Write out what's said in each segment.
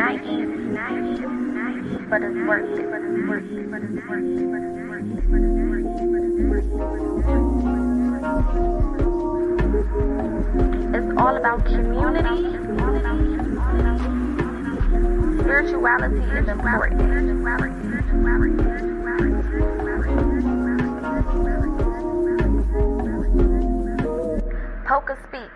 not easy, but it's worth it. It's all about community. Spirituality is important. PocaSPEAKS.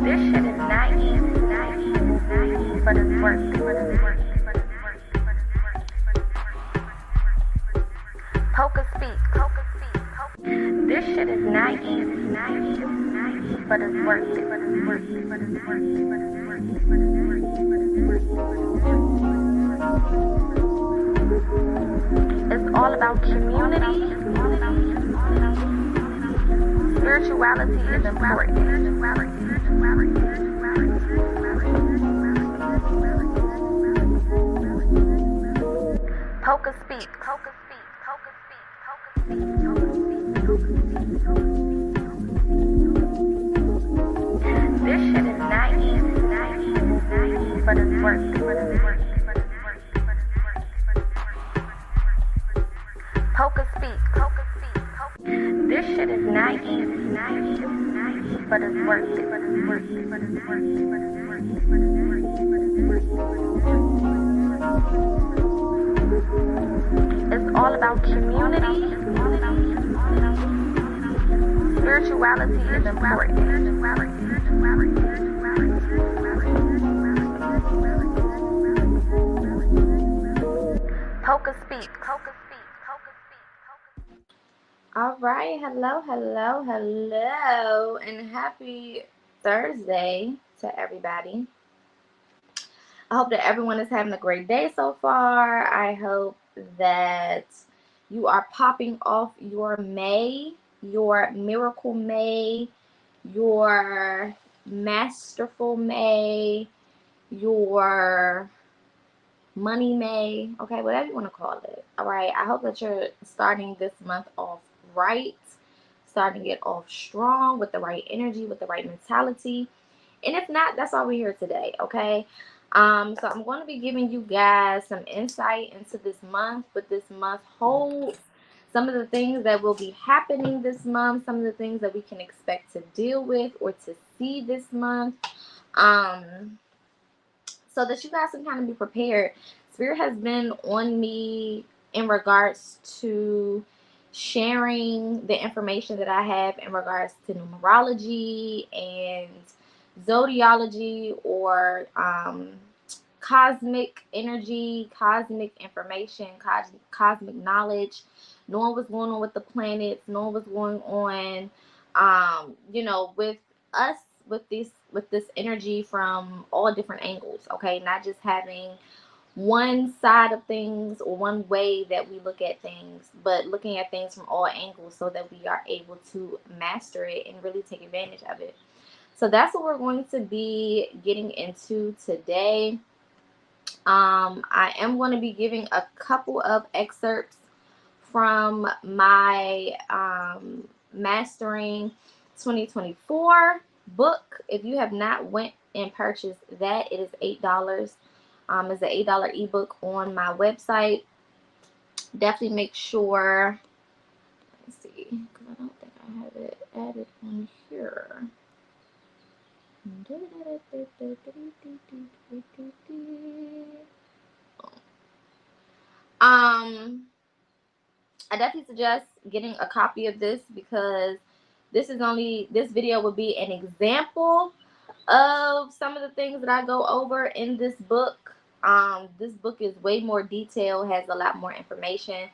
This shit is not easy, but it's worth it. PocaSPEAKS. This shit is not easy, but it's worth it. It's all about community. Spirituality is important. PocaSPEAKS. This shit is not easy, but it's worth it. PocaSPEAKS. This shit is not easy, but it's worth it. It's all about community. Spirituality is important. PocaSPEAKS. All right, hello, and happy Thursday to everybody. I hope that everyone is having a great day so far. I hope that you are popping off your May, your miracle May, your masterful May, your money May, okay, whatever you want to call it. All right, I hope that you're starting this month off right, starting it off strong with the right energy, with the right mentality. And if not, that's why we're here today, okay? So I'm going to be giving you guys some insight into this month, but this month holds, some of the things that will be happening this month, some of the things that we can expect to deal with or to see this month, so that you guys can kind of be prepared. Spirit has been on me in regards to sharing the information that I have in regards to numerology and zodiology, or cosmic energy, cosmic information, cosmic knowledge, knowing what's going on with the planets, knowing what's going on, with us, with this energy from all different angles, okay? Not just having one side of things or one way that we look at things, but looking at things from all angles so that we are able to master it and really take advantage of it. So that's what we're going to be getting into today. I am going to be giving a couple of excerpts from my Mastering 2024 book. If you have not went and purchased that, it is $8. It's an $8 ebook on my website. Definitely make sure, let's see, because I don't think I have it added on here. I definitely suggest getting a copy of this, because this video will be an example of some of the things that I go over in this book. This book is way more detailed, has a lot more information,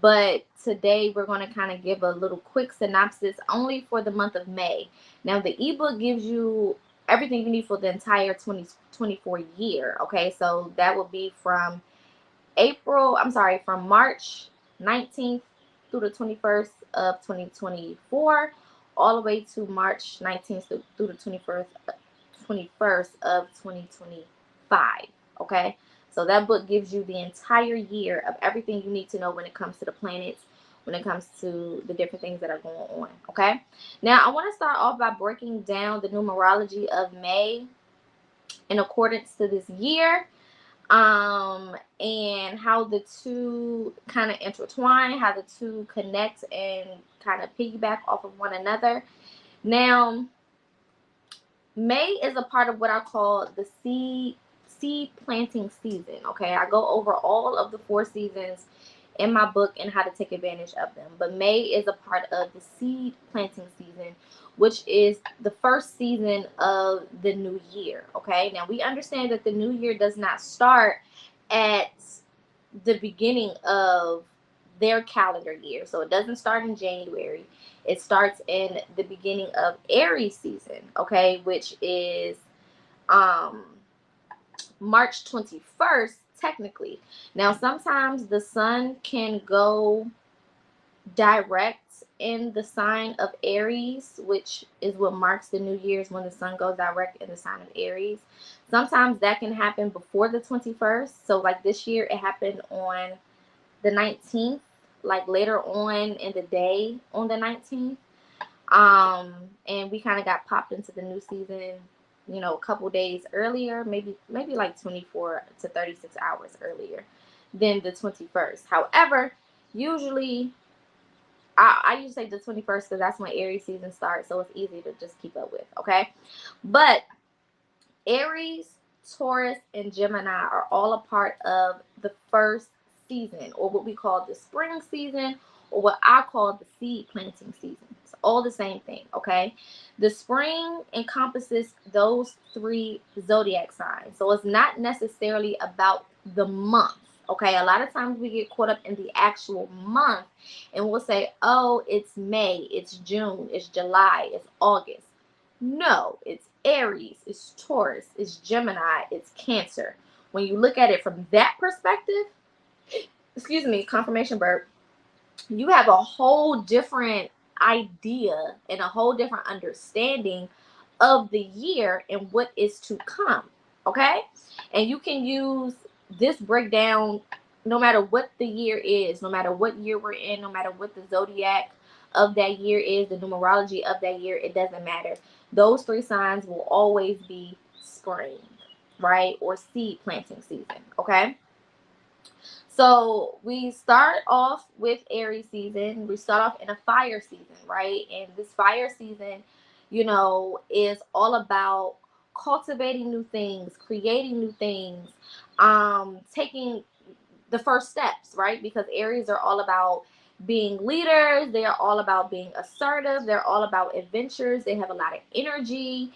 but today we're going to kind of give a little quick synopsis only for the month of May. Now the ebook gives you everything you need for the entire 2024 year, okay? So that will be from March 19th through the 21st of 2024, all the way to March 19th through the 21st of 2025, okay? So that book gives you the entire year of everything you need to know when it comes to the planets, when it comes to the different things that are going on. Okay, now I want to start off by breaking down the numerology of May in accordance to this year, and how the two kind of intertwine, how the two connect and kind of piggyback off of one another. Now, May is a part of what I call the seed planting season. Okay, I go over all of the 4 seasons in my book and how to take advantage of them. But May is a part of the seed planting season, which is the first season of the new year. Okay, now we understand that the new year does not start at the beginning of their calendar year. So it doesn't start in January. It starts in the beginning of Aries season, okay, which is um March 21st technically. Now sometimes the sun can go direct in the sign of Aries, which is what marks the New Year's, when the sun goes direct in the sign of Aries. Sometimes that can happen before the 21st. So like this year it happened on the 19th, like later on in the day on the 19th. And we kind of got popped into the new season, you know, a couple days earlier, maybe like 24 to 36 hours earlier than the 21st. However, usually I usually say the 21st because that's when Aries season starts, so it's easy to just keep up with, okay? But Aries, Taurus, and Gemini are all a part of the first season, or what we call the spring season, or what I call the seed planting season. It's all the same thing, okay? The spring encompasses those 3 zodiac signs. So it's not necessarily about the month, okay? A lot of times we get caught up in the actual month and we'll say, oh, it's May, it's June, it's July, it's August. No, it's Aries, it's Taurus, it's Gemini, it's Cancer. When you look at it from that perspective, excuse me, confirmation burp, you have a whole different idea and a whole different understanding of the year and what is to come, okay? And you can use this breakdown no matter what the year is, no matter what year we're in, no matter what the zodiac of that year is, the numerology of that year, it doesn't matter. Those 3 signs will always be spring, right? Or seed planting season, okay? So we start off with Aries season. We start off in a fire season, right? And this fire season, you know, is all about cultivating new things, creating new things, taking the first steps, right? Because Aries are all about being leaders. They are all about being assertive. They're all about adventures. They have a lot of energy.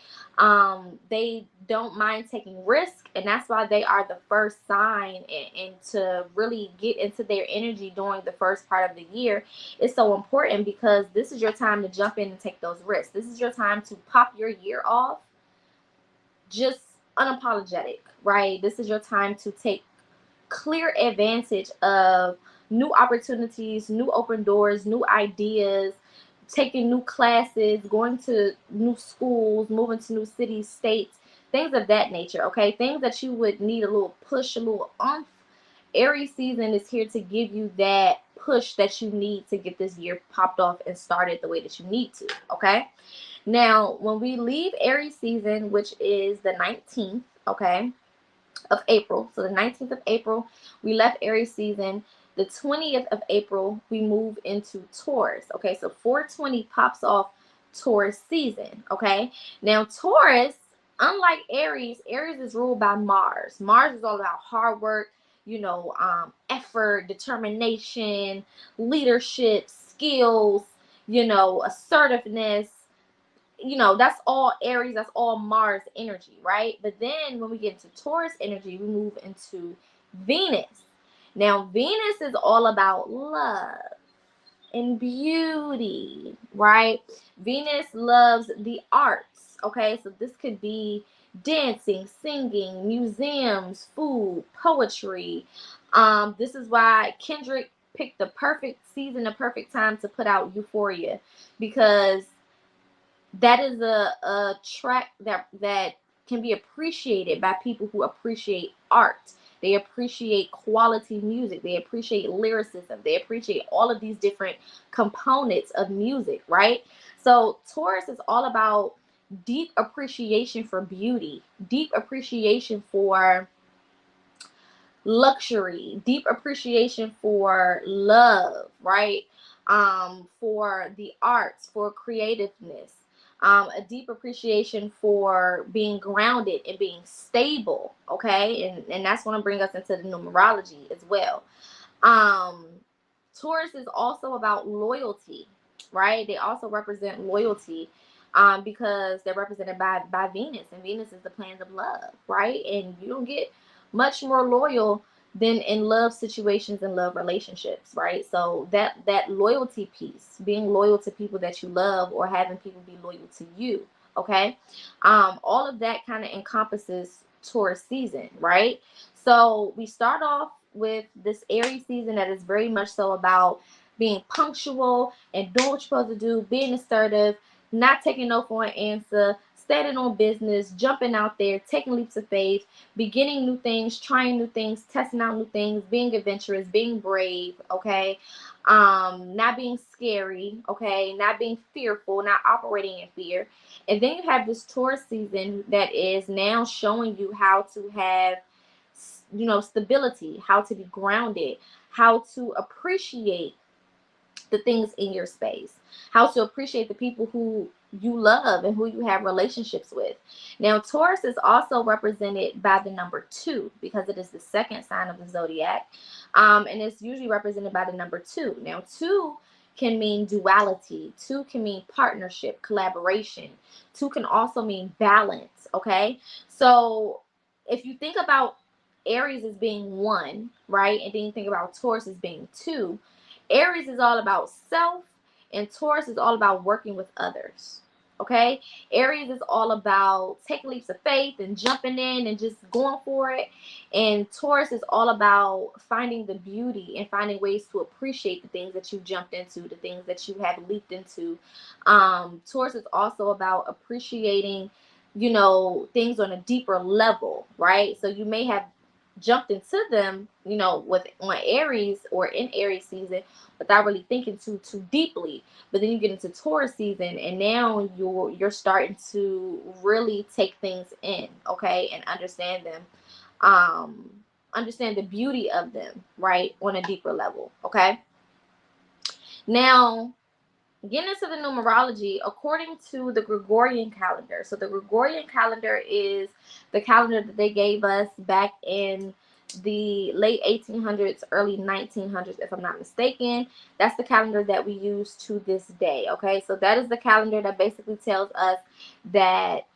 They don't mind taking risk, and that's why they are the first sign, and to really get into their energy during the first part of the year is so important, because this is your time to jump in and take those risks. This is your time to pop your year off just unapologetic, right? This is your time to take clear advantage of new opportunities, new open doors, new ideas, taking new classes, going to new schools, moving to new cities, states, things of that nature, okay? Things that you would need a little push, a little oomph. Aries season is here to give you that push that you need to get this year popped off and started the way that you need to, okay? Now, when we leave Aries season, which is the 19th, okay, of April. So the 19th of April, we left Aries season. The 20th of April, we move into Taurus. Okay, so 420 pops off Taurus season. Okay, now Taurus, unlike Aries, Aries is ruled by Mars. Mars is all about hard work, you know, effort, determination, leadership, skills, you know, assertiveness. You know, that's all Aries, that's all Mars energy, right? But then when we get into Taurus energy, we move into Venus. Now, Venus is all about love and beauty, right? Venus loves the arts, okay? So this could be dancing, singing, museums, food, poetry. This is why Kendrick picked the perfect season, the perfect time to put out Euphoria, because that is a track that can be appreciated by people who appreciate art They appreciate quality music. They appreciate lyricism. They appreciate all of these different components of music, right? So Taurus is all about deep appreciation for beauty, deep appreciation for luxury, deep appreciation for love, right? For the arts, for creativeness, a deep appreciation for being grounded and being stable, okay? And that's going to bring us into the numerology as well. Um, Taurus is also about loyalty, right? They also represent loyalty, because they're represented by Venus, and Venus is the planet of love, right? And you don't get much more loyal than in love situations and love relationships, right? So that loyalty piece, being loyal to people that you love, or having people be loyal to you, okay? All of that kind of encompasses Taurus season, right? So we start off with this Aries season that is very much so about being punctual and doing what you're supposed to do, being assertive, not taking no for an answer, standing on business, jumping out there, taking leaps of faith, beginning new things, trying new things, testing out new things, being adventurous, being brave, okay? Not being scary, okay? Not being fearful, not operating in fear. And then you have this Taurus season that is now showing you how to have, stability, how to be grounded, how to appreciate the things in your space, how to appreciate the people who you love and who you have relationships with. Now, Taurus is also represented by the number 2 because it is the second sign of the zodiac, and it's usually represented by the number 2. Now, 2 can mean duality, 2 can mean partnership, collaboration, 2 can also mean balance, okay? So if you think about Aries as being 1, right, and then you think about Taurus as being 2, Aries is all about self, and Taurus is all about working with others. Okay? Aries is all about taking leaps of faith and jumping in and just going for it. And Taurus is all about finding the beauty and finding ways to appreciate the things that you jumped into, the things that you have leaped into. Taurus is also about appreciating, things on a deeper level, right? So you may have jumped into them, with on Aries or in Aries season without really thinking too deeply. But then you get into Taurus season, and now you're starting to really take things in, okay, and understand them, understand the beauty of them, right, on a deeper level, okay. Now, getting into the numerology, according to the Gregorian calendar. So the Gregorian calendar is the calendar that they gave us back in the late 1800s, early 1900s, if I'm not mistaken. That's the calendar that we use to this day, okay? So that is the calendar that basically tells us that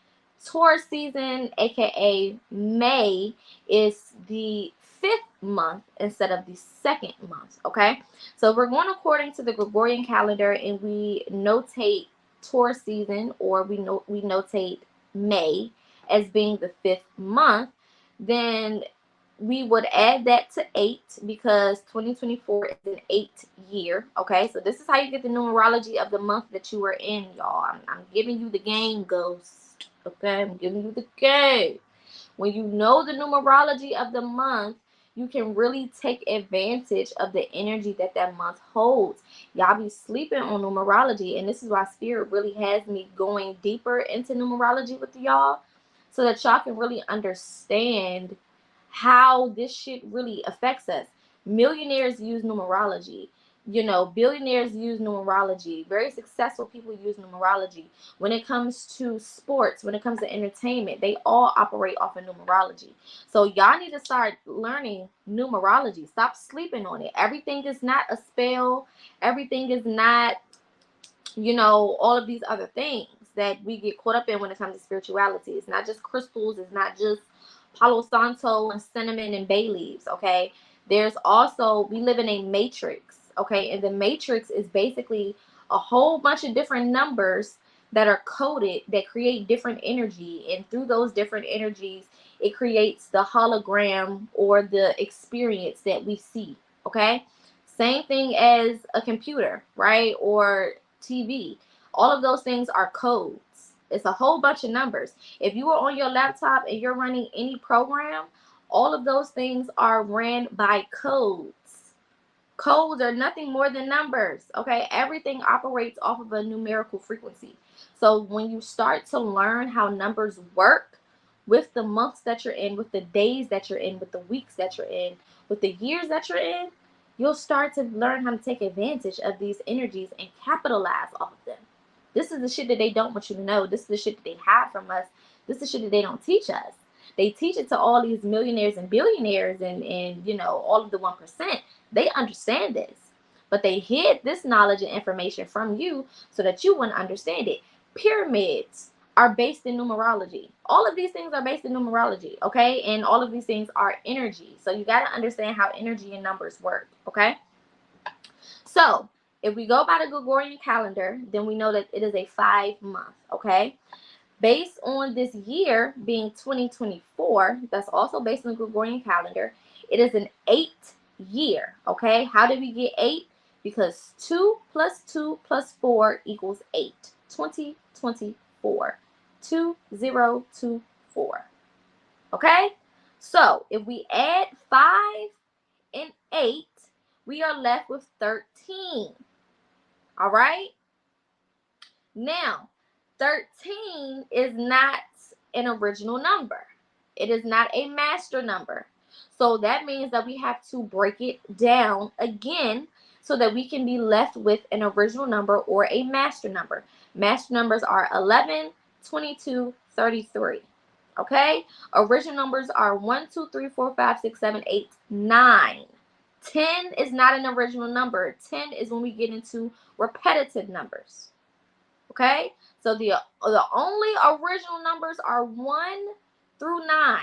Taurus season, aka May, is the 5th month instead of the 2nd month, okay? So we're going according to the Gregorian calendar, and we notate Taurus season, or we notate May as being the 5th month. Then we would add that to 8 because 2024 is an 8th year. Okay, so this is how you get the numerology of the month that you are in, y'all. I'm giving you the game, Ghost. Okay, I'm giving you the game. When you know the numerology of the month, you can really take advantage of the energy that that month holds. Y'all be sleeping on numerology, and this is why Spirit really has me going deeper into numerology with y'all, so that y'all can really understand how this shit really affects us. Millionaires use numerology. Billionaires use numerology. Very successful people use numerology. When it comes to sports, when it comes to entertainment, they all operate off of numerology. So y'all need to start learning numerology. Stop sleeping on it. Everything is not a spell. Everything is not, all of these other things that we get caught up in when it comes to spirituality. It's not just crystals. It's not just Palo Santo and cinnamon and bay leaves, okay? There's also, we live in a matrix, okay? And the matrix is basically a whole bunch of different numbers that are coded that create different energy. And through those different energies, it creates the hologram or the experience that we see, okay? Same thing as a computer, right? Or TV. All of those things are codes. It's a whole bunch of numbers. If you are on your laptop and you're running any program, All of those things are ran by codes. Codes are nothing more than numbers, okay? Everything operates off of a numerical frequency. So when you start to learn how numbers work with the months that you're in, with the days that you're in, with the weeks that you're in, with the years that you're in, you'll start to learn how to take advantage of these energies and capitalize off of them. This is the shit that they don't want you to know. This is the shit that they hide from us. This is the shit that they don't teach us. They teach it to all these millionaires and billionaires and you know, all of the 1%. They understand this, but they hid this knowledge and information from you so that you wouldn't understand it. Pyramids are based in numerology. All of these things are based in numerology, okay? And all of these things are energy. So you got to understand how energy and numbers work, okay? So if we go by the Gregorian calendar, then we know that it is a 5-month, okay? Based on this year being 2024, that's also based on the Gregorian calendar, it is an 8-year, okay? How did we get 8? Because 2 plus 2 plus 4 equals 8. 2024. 2024. Okay? So if we add 5 and 8, we are left with 13. All right? Now, 13 is not an original number. It is not a master number. So that means that we have to break it down again so that we can be left with an original number or a master number. Master numbers are 11, 22, 33. Okay? Original numbers are 1, 2, 3, 4, 5, 6, 7, 8, 9. 10 is not an original number. 10 is when we get into repetitive numbers. Okay, so the only original numbers are 1 through 9.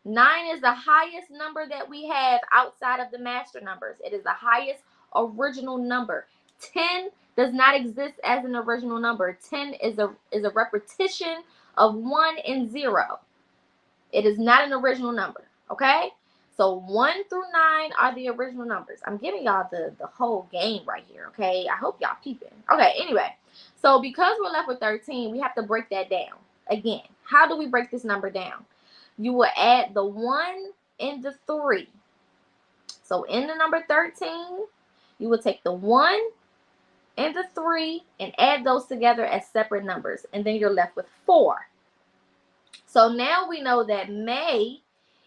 9 is the highest number that we have outside of the master numbers. It is the highest original number. 10 does not exist as an original number. 10 is a repetition of 1 and 0. It is not an original number. Okay, so 1 through 9 are the original numbers. I'm giving y'all the whole game right here. Okay, I hope y'all peeping. Okay, anyway, so because we're left with 13, we have to break that down again. How do we break this number down? You will add the 1 and the 3. So in the number 13, you will take the 1 and the 3 and add those together as separate numbers, and then you're left with 4. So now we know that May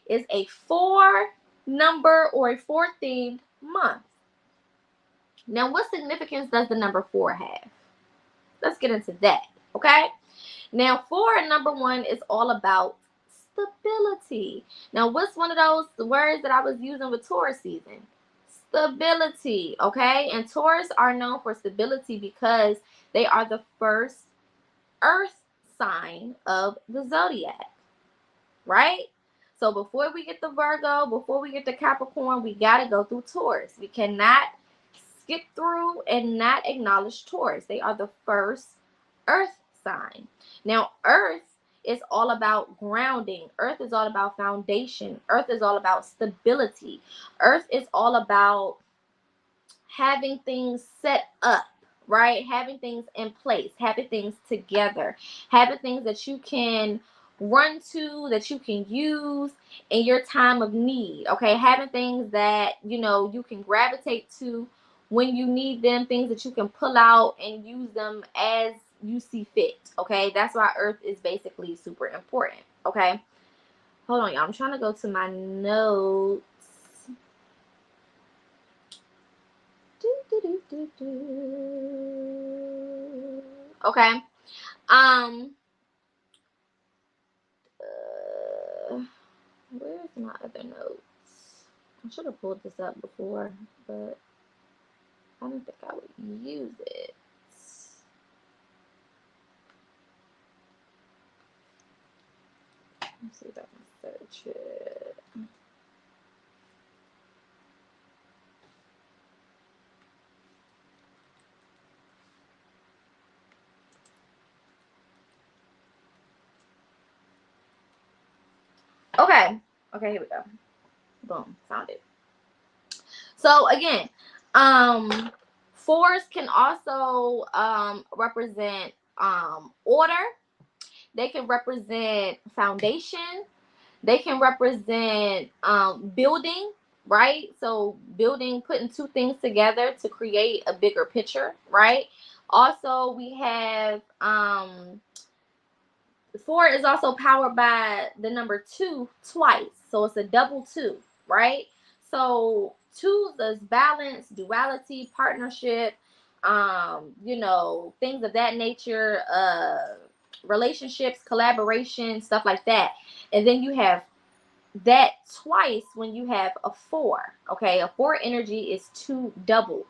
is a 4-number or a 4-themed month. Now, what significance does the number 4 have? Let's get into that, okay? Now, 4, number 1, is all about stability. Now, what's one of those words that I was using with Taurus season? Stability, okay? And Taurus are known for stability because they are the first earth sign of the zodiac, right? So before we get the Virgo, before we get the Capricorn, we got to go through Taurus. We cannot skip through and not acknowledge Taurus. They are the first earth sign. Now, earth is all about grounding. Earth is all about foundation. Earth is all about stability. Earth is all about having things set up, right? Having things in place, having things together, having things that you can run to, that you can use in your time of need, okay? Having things that, you know, you can gravitate to when you need them, things that you can pull out and use them as you see fit, okay? That's why earth is basically super important, okay? Hold on, y'all. I'm trying to go to my notes. Okay. Where's my other notes? I should have pulled this up before, but I don't think I would use it. Let's see if I can search it. Okay, here we go. Boom, found it. So again, fours can also represent order. They can represent foundation. They can represent building, right? So building, putting two things together to create a bigger picture, right? Also, we have 4 is also powered by the number 2 twice. So it's a double 2, right? So 2 is balance, duality, partnership, things of that nature, relationships, collaboration, stuff like that. And then you have that twice when you have a 4. Okay, a 4 energy is 2 double.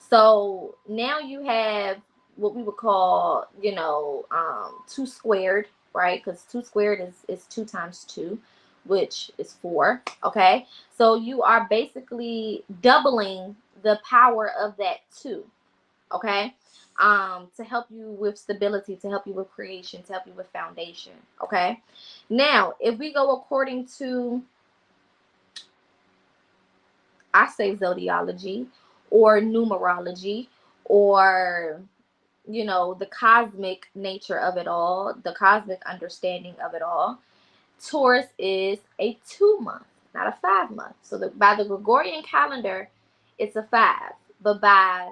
So now you have what we would call 2 squared, right? Because 2 squared is 2 times 2, which is 4. Okay, so you are basically doubling the power of that 2. Okay, to help you with stability, to help you with creation, to help you with foundation. Okay, now if we go according to, I say, zodiology or numerology, or the cosmic nature of it all, the cosmic understanding of it all, Taurus is a 2 month, not a 5 month. So by the Gregorian calendar, it's a 5, but by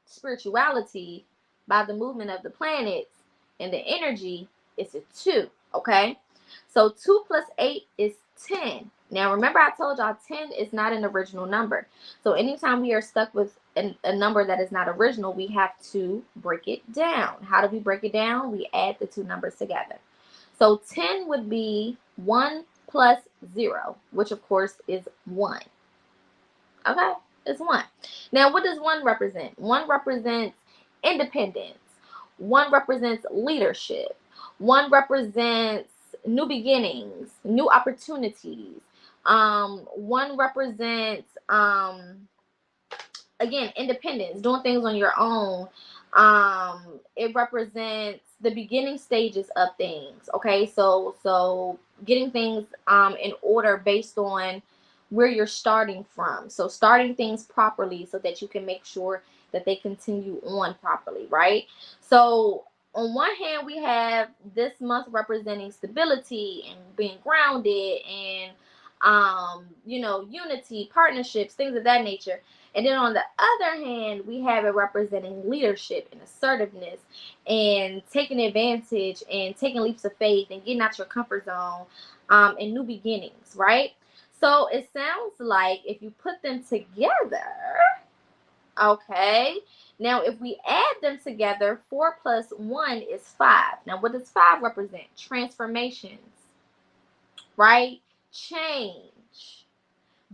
spirituality, by the movement of the planets and the energy, it's a 2. Okay, so 2 plus 8 is 10. Now remember, I told y'all 10 is not an original number. So anytime we are stuck with a number that is not original, we have to break it down. How do we break it down? We add the 2 numbers together. So 10 would be 1 plus 0, which of course is 1. Okay, it's 1. Now, what does 1 represent? 1 represents independence. 1 represents leadership. 1 represents new beginnings, new opportunities. 1 represents again, independence, doing things on your own. It represents the beginning stages of things. Okay, so getting things in order based on where you're starting from. So starting things properly so that you can make sure that they continue on properly, right? So on one hand, we have this month representing stability and being grounded and unity, partnerships, things of that nature. And then on the other hand, we have it representing leadership and assertiveness and taking advantage and taking leaps of faith and getting out your comfort zone, and new beginnings, right? So it sounds like if you put them together, okay, now if we add them together, 4 plus 1 is 5. Now what does 5 represent? Transformations, right? Change,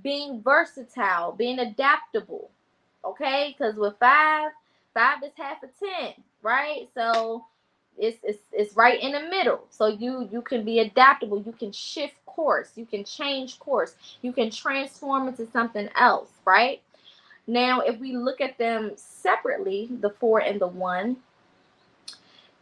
being versatile, being adaptable. Okay, because with 5 is half a 10, right? So it's right in the middle. So you can be adaptable, you can shift course, you can change course, you can transform into something else, right? Now if we look at them separately, the 4 and the 1,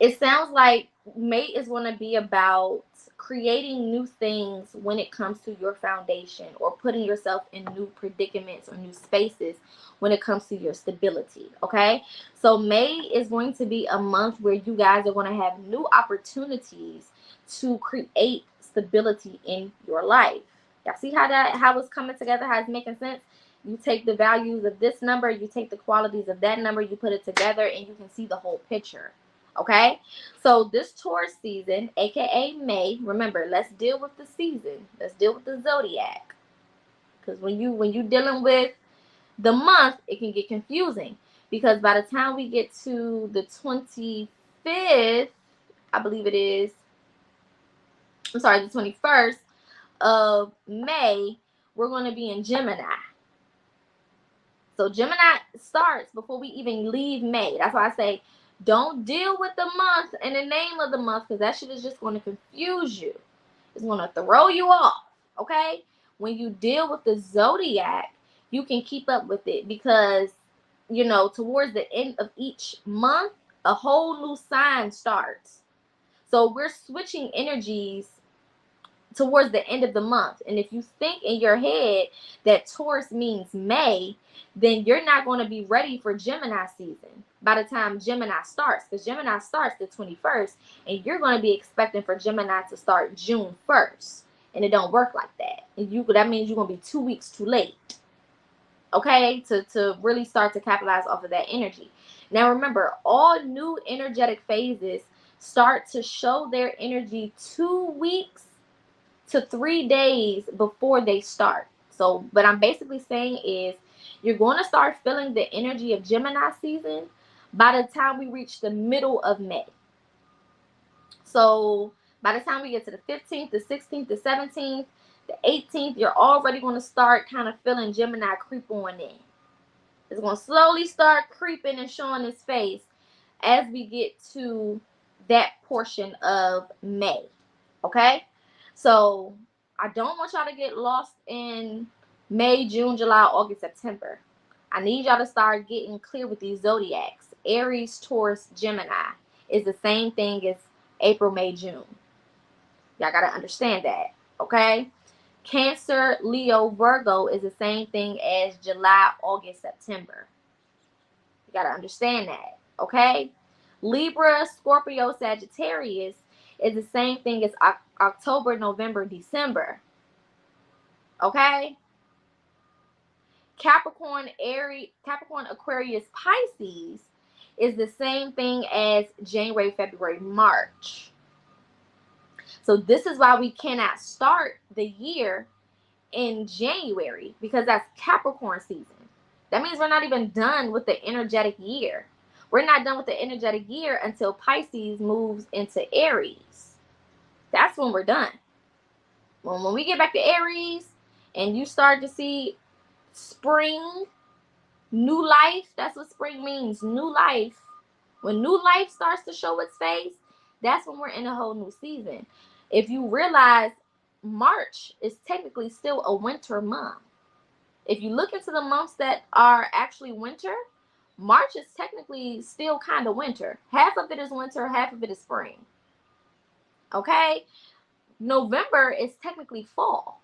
it sounds like May is going to be about creating new things when it comes to your foundation, or putting yourself in new predicaments or new spaces when it comes to your stability. Okay, so May is going to be a month where you guys are going to have new opportunities to create stability in your life. Y'all see how it's coming together, how it's making sense? You take the values of this number, you take the qualities of that number, you put it together, and you can see the whole picture. Okay, so this Taurus season, aka May, remember, let's deal with the season. Let's deal with the zodiac. Because when you dealing with the month, it can get confusing. Because by the time we get to the 25th, I believe it is, I'm sorry, the 21st of May, we're going to be in Gemini. So Gemini starts before we even leave May. That's why I say don't deal with the month and the name of the month, because that shit is just going to confuse you. It's going to throw you off. Okay? When you deal with the zodiac, you can keep up with it, because, towards the end of each month, a whole new sign starts. So we're switching energies towards the end of the month. And if you think in your head that Taurus means May, then you're not going to be ready for Gemini season by the time Gemini starts, because Gemini starts the 21st, and you're going to be expecting for Gemini to start June 1st. And it don't work like that. That means you're gonna be 2 weeks too late. Okay, to really start to capitalize off of that energy. Now remember, all new energetic phases start to show their energy 2 weeks to 3 days before they start. So what I'm basically saying is you're going to start feeling the energy of Gemini season by the time we reach the middle of May. So by the time we get to the 15th, the 16th, the 17th, the 18th, you're already going to start kind of feeling Gemini creep on in. It's going to slowly start creeping and showing its face as we get to that portion of May. Okay? So I don't want y'all to get lost in May, June, July, August, September. I need y'all to start getting clear with these zodiacs. Aries, Taurus, Gemini is the same thing as April, May, June. Y'all got to understand that. Okay? Cancer, Leo, Virgo is the same thing as July, August, September. You got to understand that. Okay? Libra, Scorpio, Sagittarius is the same thing as October, November, December. Okay? Capricorn, Aquarius, Pisces is the same thing as January, February, March. So this is why we cannot start the year in January, because that's Capricorn season. That means we're not even done with the energetic year. We're not done with the energetic year until Pisces moves into Aries. That's when we're done. When we get back to Aries and you start to see spring, new life, that's what spring means, new life. When new life starts to show its face, that's when we're in a whole new season. If you realize, March is technically still a winter month. If you look into the months that are actually winter, March is technically still kind of winter. Half of it is winter, half of it is spring. Okay? November is technically fall.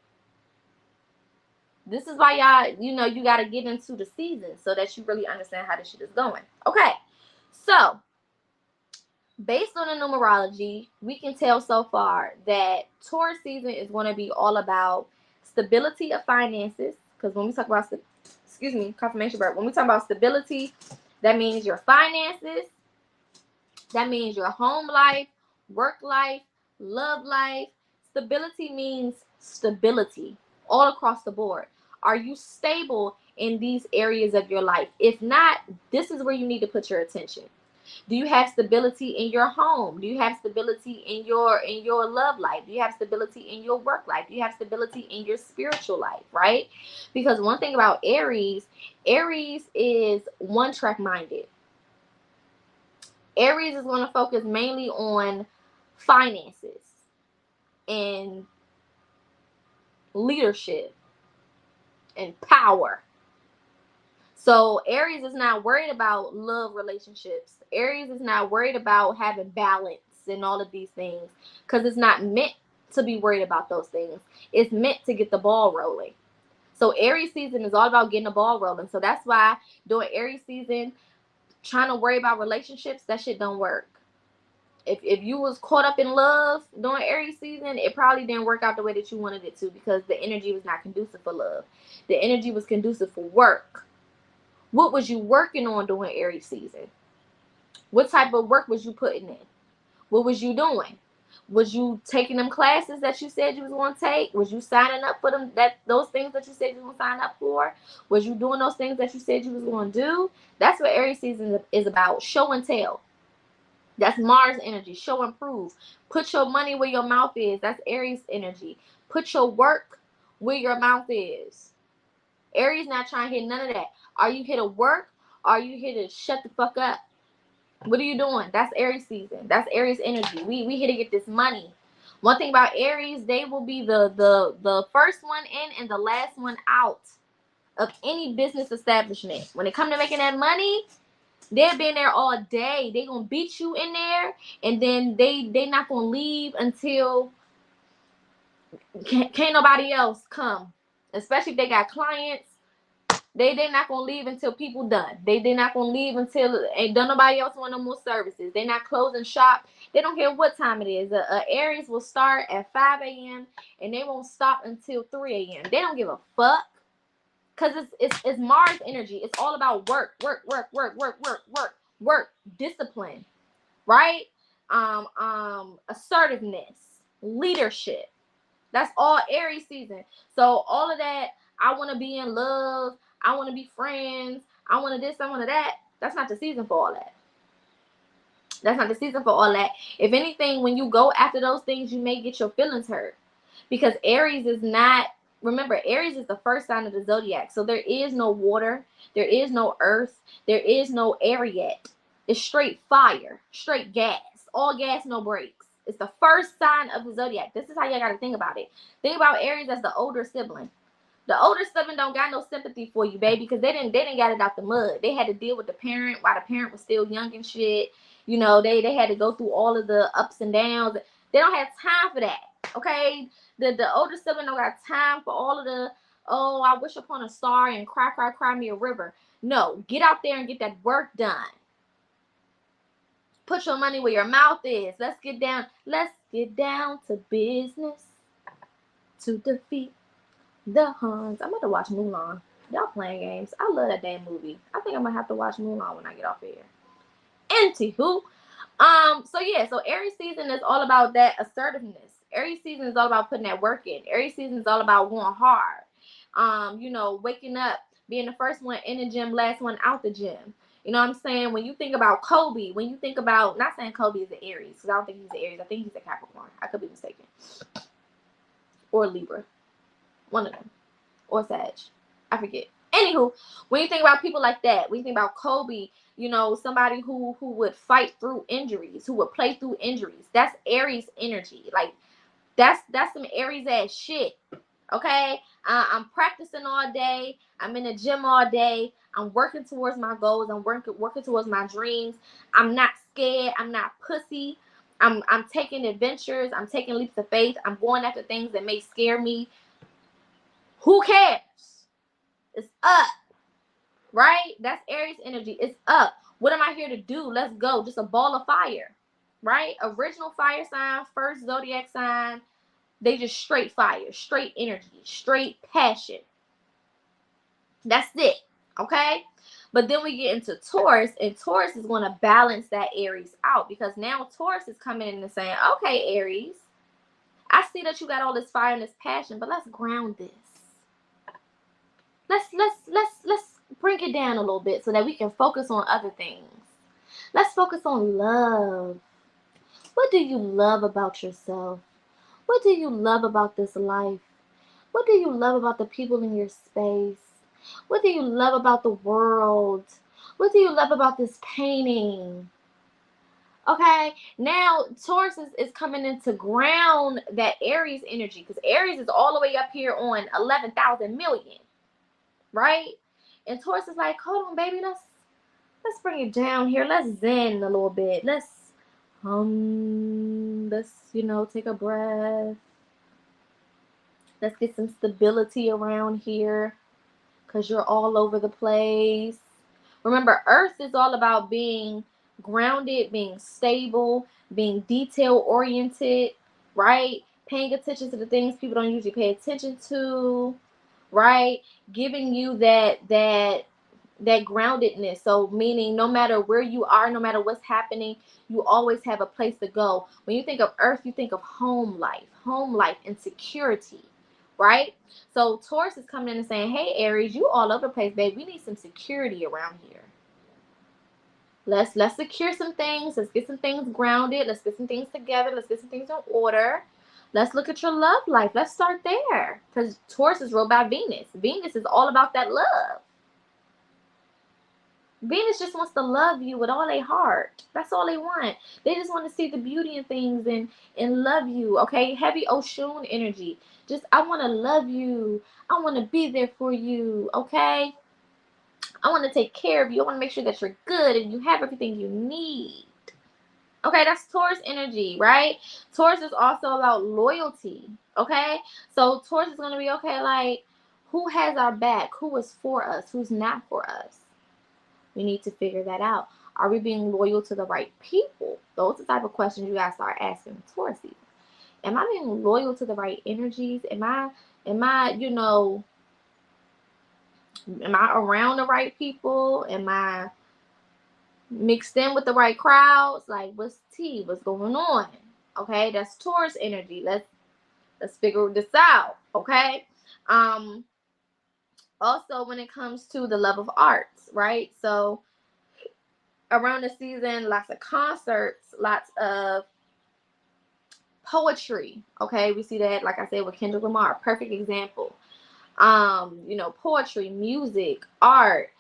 This is why y'all, you got to get into the season so that you really understand how this shit is going. Okay, so based on the numerology, we can tell so far that Taurus season is going to be all about stability of finances. Because when we talk about, confirmation burp. When we talk about stability, that means your finances. That means your home life, work life, love life. Stability means stability all across the board. Are you stable in these areas of your life? If not, this is where you need to put your attention. Do you have stability in your home? Do you have stability in your love life? Do you have stability in your work life? Do you have stability in your spiritual life, right? Because one thing about Aries is one track minded. Aries is going to focus mainly on finances and leadership and power. So Aries is not worried about love relationships. Aries is not worried about having balance and all of these things, because it's not meant to be worried about those things. It's meant to get the ball rolling. So Aries season is all about getting the ball rolling. So that's why during Aries season, trying to worry about relationships, that shit don't work. If you was caught up in love during Aries season, it probably didn't work out the way that you wanted it to, because the energy was not conducive for love. The energy was conducive for work. What was you working on during Aries season? What type of work was you putting in? What was you doing? Was you taking them classes that you said you was going to take? Was you signing up for them, those things that you said you were going to sign up for? Was you doing those things that you said you was going to do? That's what Aries season is about. Show and tell. That's Mars energy. Show and prove. Put your money where your mouth is. That's Aries energy. Put your work where your mouth is. Aries not trying to hear none of that. Are you here to work? Are you here to shut the fuck up? What are you doing? That's Aries season. That's Aries energy. We here to get this money. One thing about Aries, they will be the first one in and the last one out of any business establishment. When it comes to making that money, they've been there all day. They gonna beat you in there, and then they not gonna leave until can't nobody else come. Especially if they got clients. They not gonna leave until people done. They not gonna leave until ain't done nobody else want no more services. They not closing shop. They don't care what time it is. Aries will start at 5 a.m. and they won't stop until 3 a.m. They don't give a fuck. Cause it's Mars energy. It's all about work, work, discipline, right? Assertiveness, leadership. That's all Aries season. So all of that, I want to be in love, I want to be friends, I want to this, I want to that. That's not the season for all that. That's not the season for all that. If anything, when you go after those things, you may get your feelings hurt. Because Aries is not, remember, Aries is the first sign of the zodiac. So there is no water, there is no earth, there is no air yet. It's straight fire, straight gas, all gas, no brakes. It's the first sign of the zodiac. This is how y'all got to think about it. Think about Aries as the older sibling. The older sibling don't got no sympathy for you, baby, because they didn't get it out the mud. They had to deal with the parent while the parent was still young and shit. You know, they had to go through all of the ups and downs. They don't have time for that. Okay? The older sibling don't got time for all of the, oh, I wish upon a star and cry me a river. No, get out there and get that work done. Put your money where your mouth is. Let's get down to business to defeat the Huns. I'm about to watch Mulan. Y'all playing games. I love that damn movie. I think I'm gonna have to watch Mulan when I get off here. Anywho, so yeah, so Aries season is all about that assertiveness. Aries season is all about putting that work in. Aries season is all about going hard. You know, waking up, being the first one in the gym, last one out the gym. You know what I'm saying? When you think about Kobe, when you think about, not saying Kobe is an Aries, because I don't think he's an Aries. I think he's a Capricorn. I could be mistaken. Or Libra. One of them. Or Sag. I forget. Anywho, when you think about people like that, when you think about Kobe, you know, somebody who would fight through injuries, who would play through injuries, that's Aries energy. Like, that's some Aries ass shit. Okay? I'm practicing all day. I'm in the gym all day. I'm working towards my goals. I'm working towards my dreams. I'm not scared. I'm not pussy. I'm taking adventures. I'm taking leaps of faith. I'm going after things that may scare me. Who cares? It's up. Right? That's Aries energy. It's up. What am I here to do? Let's go. Just a ball of fire. Right? Original fire sign, first zodiac sign. They just straight fire, straight energy, straight passion. That's it. Okay? But then we get into Taurus, and Taurus is going to balance that Aries out, because now Taurus is coming in and saying, okay, Aries, I see that you got all this fire and this passion, but let's ground this. Let's bring it down a little bit so that we can focus on other things. Let's focus on love. What do you love about yourself? What do you love about this life? What do you love about the people in your space? What do you love about the world? What do you love about this painting? Okay, now Taurus is coming in to ground that Aries energy, because Aries is all the way up here on 11,000 million, right? And Taurus is like, hold on, baby, let's bring it down here. Let's zen a little bit. Let's you know, take a breath. Let's get some stability around here, because you're all over the place. Remember, Earth is all about being grounded, being stable, being detail oriented, right? Paying attention to the things people don't usually pay attention to, right? Giving you that groundedness. So meaning, no matter where you are, no matter what's happening, you always have a place to go. When you think of Earth, you think of home life and security, right? So Taurus is coming in and saying, hey, Aries, you all over the place, babe. We need some security around here. Let's secure some things. Let's get some things grounded. Let's get some things together. Let's get some things in order. Let's look at your love life. Let's start there, because Taurus is ruled by Venus. Venus is all about that love. Venus just wants to love you with all their heart. That's all they want. They just want to see the beauty in things and love you. Okay, heavy Oshun energy. Just, I want to love you. I want to be there for you. Okay, I want to take care of you. I want to make sure that you're good and you have everything you need. Okay, that's Taurus energy, right? Taurus is also about loyalty. Okay, so Taurus is going to be, okay, like, Who has our back? Who is for us? Who's not for us? We need to figure that out. Are we being loyal to the right people? Those are the type of questions you gotta start asking in Taurus season. Am I being loyal to the right energies? Am I, am I around the right people? Am I mixed in with the right crowds? Like, what's tea? What's going on? Okay, that's Taurus energy. Let's figure this out. Okay. Also, when it comes to the love of arts, right? So around the season, lots of concerts, lots of poetry. Okay, we see that, like I said, with Kendrick Lamar, perfect example. Poetry, music, art,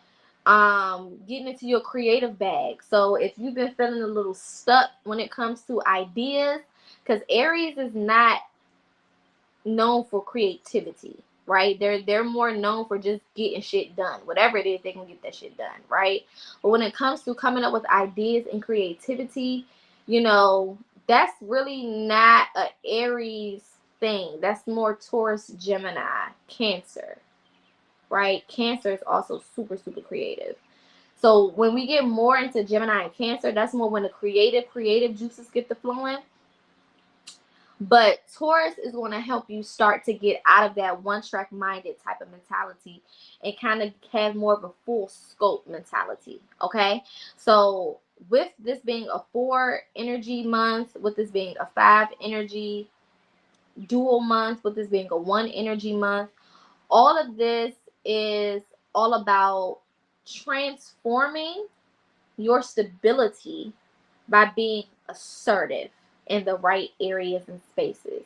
getting into your creative bag. So if you've been feeling a little stuck when it comes to ideas, because Aries is not known for creativity, right? They're more known for just getting shit done. Whatever it is, they can get that shit done, right? But when it comes to coming up with ideas and creativity, that's really not a Aries thing. That's more Taurus, Gemini, Cancer, right? Cancer is also super, super creative. So when we get more into Gemini and Cancer, that's more when the creative juices get to flowing. But Taurus is going to help you start to get out of that one-track minded type of mentality and kind of have more of a full scope mentality. Okay. So with this being a 4 energy month, with this being a 5 energy dual month, with this being a 1 energy month, all of this is all about transforming your stability by being assertive in the right areas and spaces.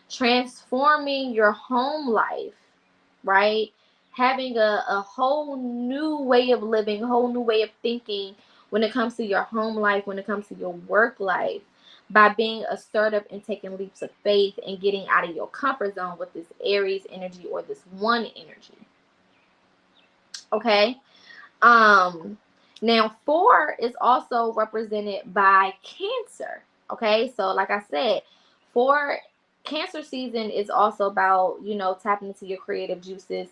Transforming your home life, right? Having a whole new way of living, whole new way of thinking when it comes to your home life, when it comes to your work life, by being assertive and taking leaps of faith and getting out of your comfort zone with this Aries energy or this 1 energy. Okay. Now 4 is also represented by Cancer. Okay, so like I said, 4 Cancer season is also about, tapping into your creative juices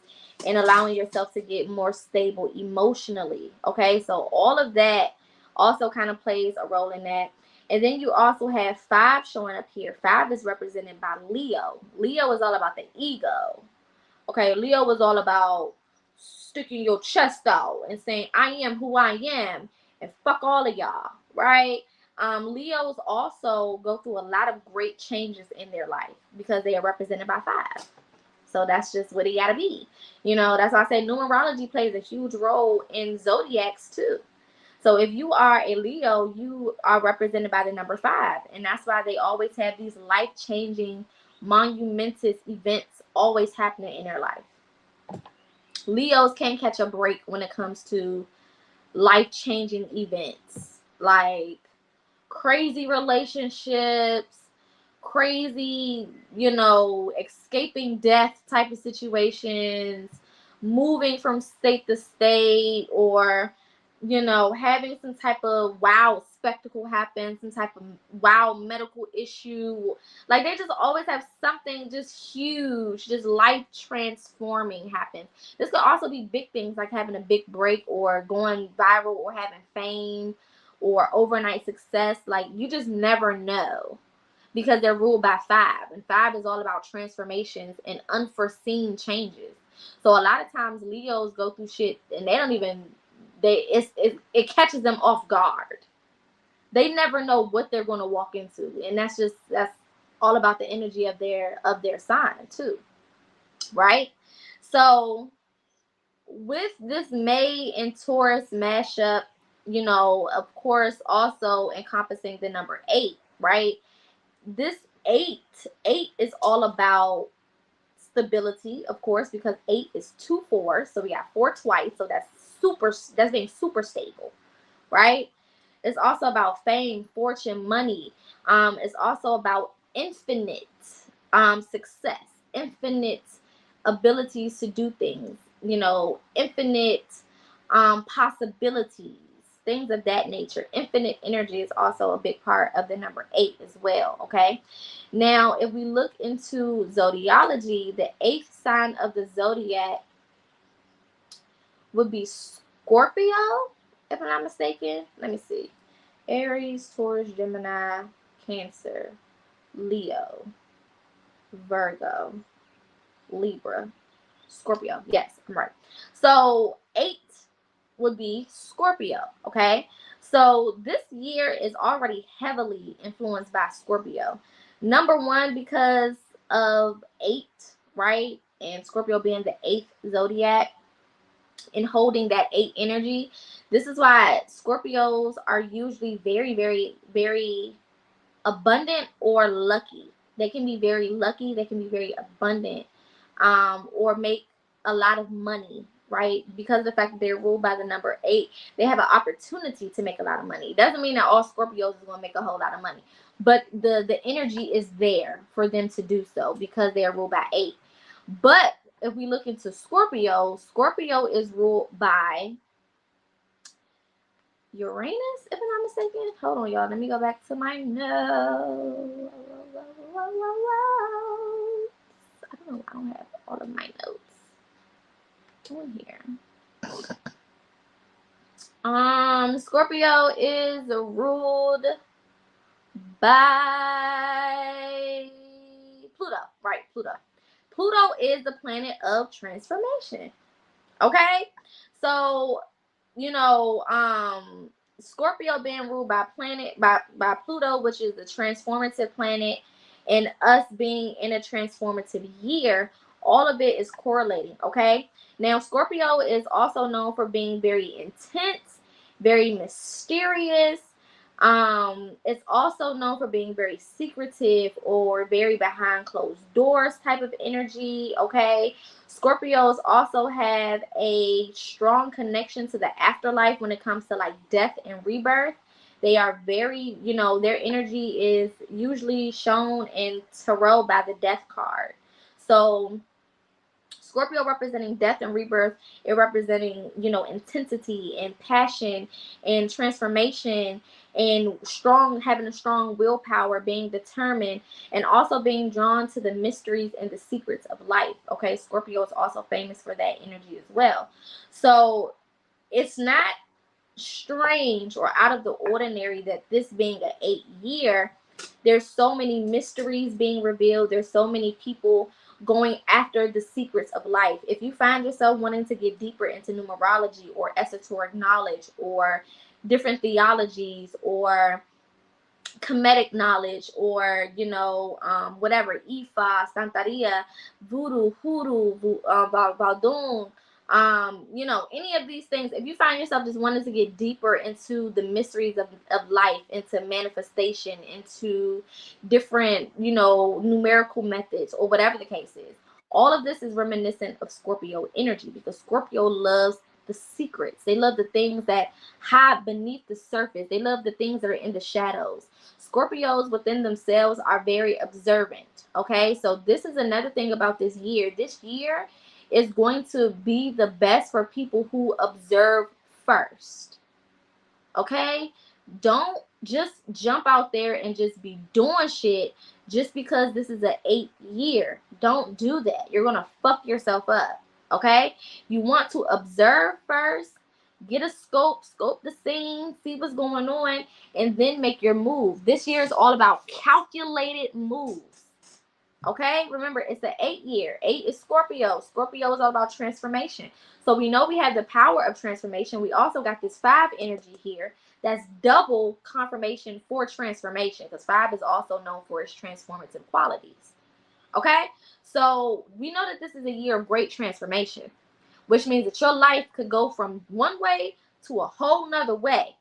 and allowing yourself to get more stable emotionally. Okay, so all of that also kind of plays a role in that. And then you also have 5 showing up here. 5 is represented by Leo. Leo is all about the ego. Okay, Leo was all about sticking your chest out and saying, I am who I am, and fuck all of y'all, right? Leos also go through a lot of great changes in their life because they are represented by 5. So that's just what it gotta be. That's why I say numerology plays a huge role in zodiacs too. So if you are a Leo, you are represented by the number 5. And that's why they always have these life-changing, monumentous events always happening in their life. Leos can't catch a break when it comes to life-changing events like crazy relationships, crazy, escaping death type of situations, moving from state to state, or having some type of wow spectacle happen, some type of wow medical issue. Like, they just always have something just huge, just life transforming happen. This could also be big things like having a big break or going viral or having fame or overnight success. Like, you just never know because they're ruled by 5, and 5 is all about transformations and unforeseen changes. So a lot of times Leos go through shit and they don't even it catches them off guard. They never know what they're going to walk into, and that's all about the energy of their sign too, right? So with this May and Taurus mashup, of course, also encompassing the number 8, right? This 8 is all about stability, of course, because 8 is 2 4, so we got 4 twice, so that's being super stable, right? It's also about fame, fortune, money. It's also about infinite success, infinite abilities to do things, infinite possibilities, things of that nature. Infinite energy is also a big part of the number 8 as well, okay? Now, if we look into zodiology, the 8th sign of the zodiac would be Scorpio, if I'm not mistaken. Let me see. Aries, Taurus, Gemini, Cancer, Leo, Virgo, Libra, Scorpio. Yes, I'm right. So 8 would be Scorpio, okay? So this year is already heavily influenced by Scorpio. Number one, because of 8, right? And Scorpio being the 8th zodiac and holding that 8 energy. This is why Scorpios are usually very, very, very abundant or lucky. They can be very lucky. They can be very abundant, or make a lot of money, right? Because of the fact that they're ruled by the number 8, they have an opportunity to make a lot of money. It doesn't mean that all Scorpios is going to make a whole lot of money, but the energy is there for them to do so because they are ruled by 8. But if we look into Scorpio, Scorpio is ruled by Uranus, if I'm not mistaken. Hold on, y'all. Let me go back to my notes. I don't know. I don't have all of my notes on here. Scorpio is ruled by Pluto, right? Pluto. Pluto is the planet of transformation. Okay, so Scorpio being ruled by Pluto, which is the transformative planet, and us being in a transformative year, all of it is correlating. Okay, now Scorpio is also known for being very intense, very mysterious. It's also known for being very secretive or very behind closed doors type of energy. Okay, Scorpios also have a strong connection to the afterlife when it comes to like death and rebirth. They are very, their energy is usually shown in tarot by the death card. So Scorpio representing death and rebirth, it representing, intensity and passion and transformation and having a strong willpower, being determined, and also being drawn to the mysteries and the secrets of life. Okay, Scorpio is also famous for that energy as well. So it's not strange or out of the ordinary that this being an 8 year, there's so many mysteries being revealed. There's so many people going after the secrets of life. If you find yourself wanting to get deeper into numerology or esoteric knowledge or different theologies or Kemetic knowledge or whatever, Ifa, Santeria, Voodoo, Hoodoo, Valdun, any of these things, if you find yourself just wanting to get deeper into the mysteries of life, into manifestation, into different, numerical methods or whatever the case is, all of this is reminiscent of Scorpio energy because Scorpio loves the secrets. They love the things that hide beneath the surface. They love the things that are in the shadows. Scorpios within themselves are very observant. Okay, so this is another thing about this year. This year is going to be the best for people who observe first. Okay, don't just jump out there and just be doing shit just because this is an 8 year. Don't do that. You're gonna fuck yourself up. Okay, you want to observe first, get a scope the scene, see what's going on, and then make your move. This year is all about calculated moves. Okay, remember it's an 8 year. 8 is Scorpio. Scorpio is all about transformation. So we know we have the power of transformation. We also got this 5 energy here that's double confirmation for transformation because 5 is also known for its transformative qualities. Okay, so we know that this is a year of great transformation, which means that your life could go from one way to a whole nother way.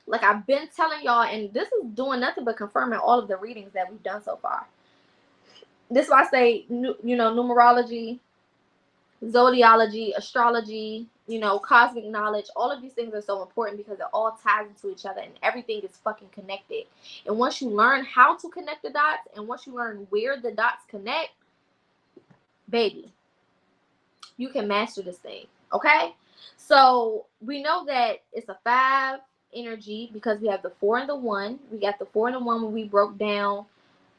Like I've been telling y'all, and this is doing nothing but confirming all of the readings that we've done so far. This is why I say, numerology, zodiology, astrology, cosmic knowledge, all of these things are so important because it all ties into each other and everything is fucking connected. And once you learn how to connect the dots and once you learn where the dots connect, baby, you can master this thing. Okay? So we know that it's a 5 energy because we have the 4 and the 1. We got the 4 and the 1 when we broke down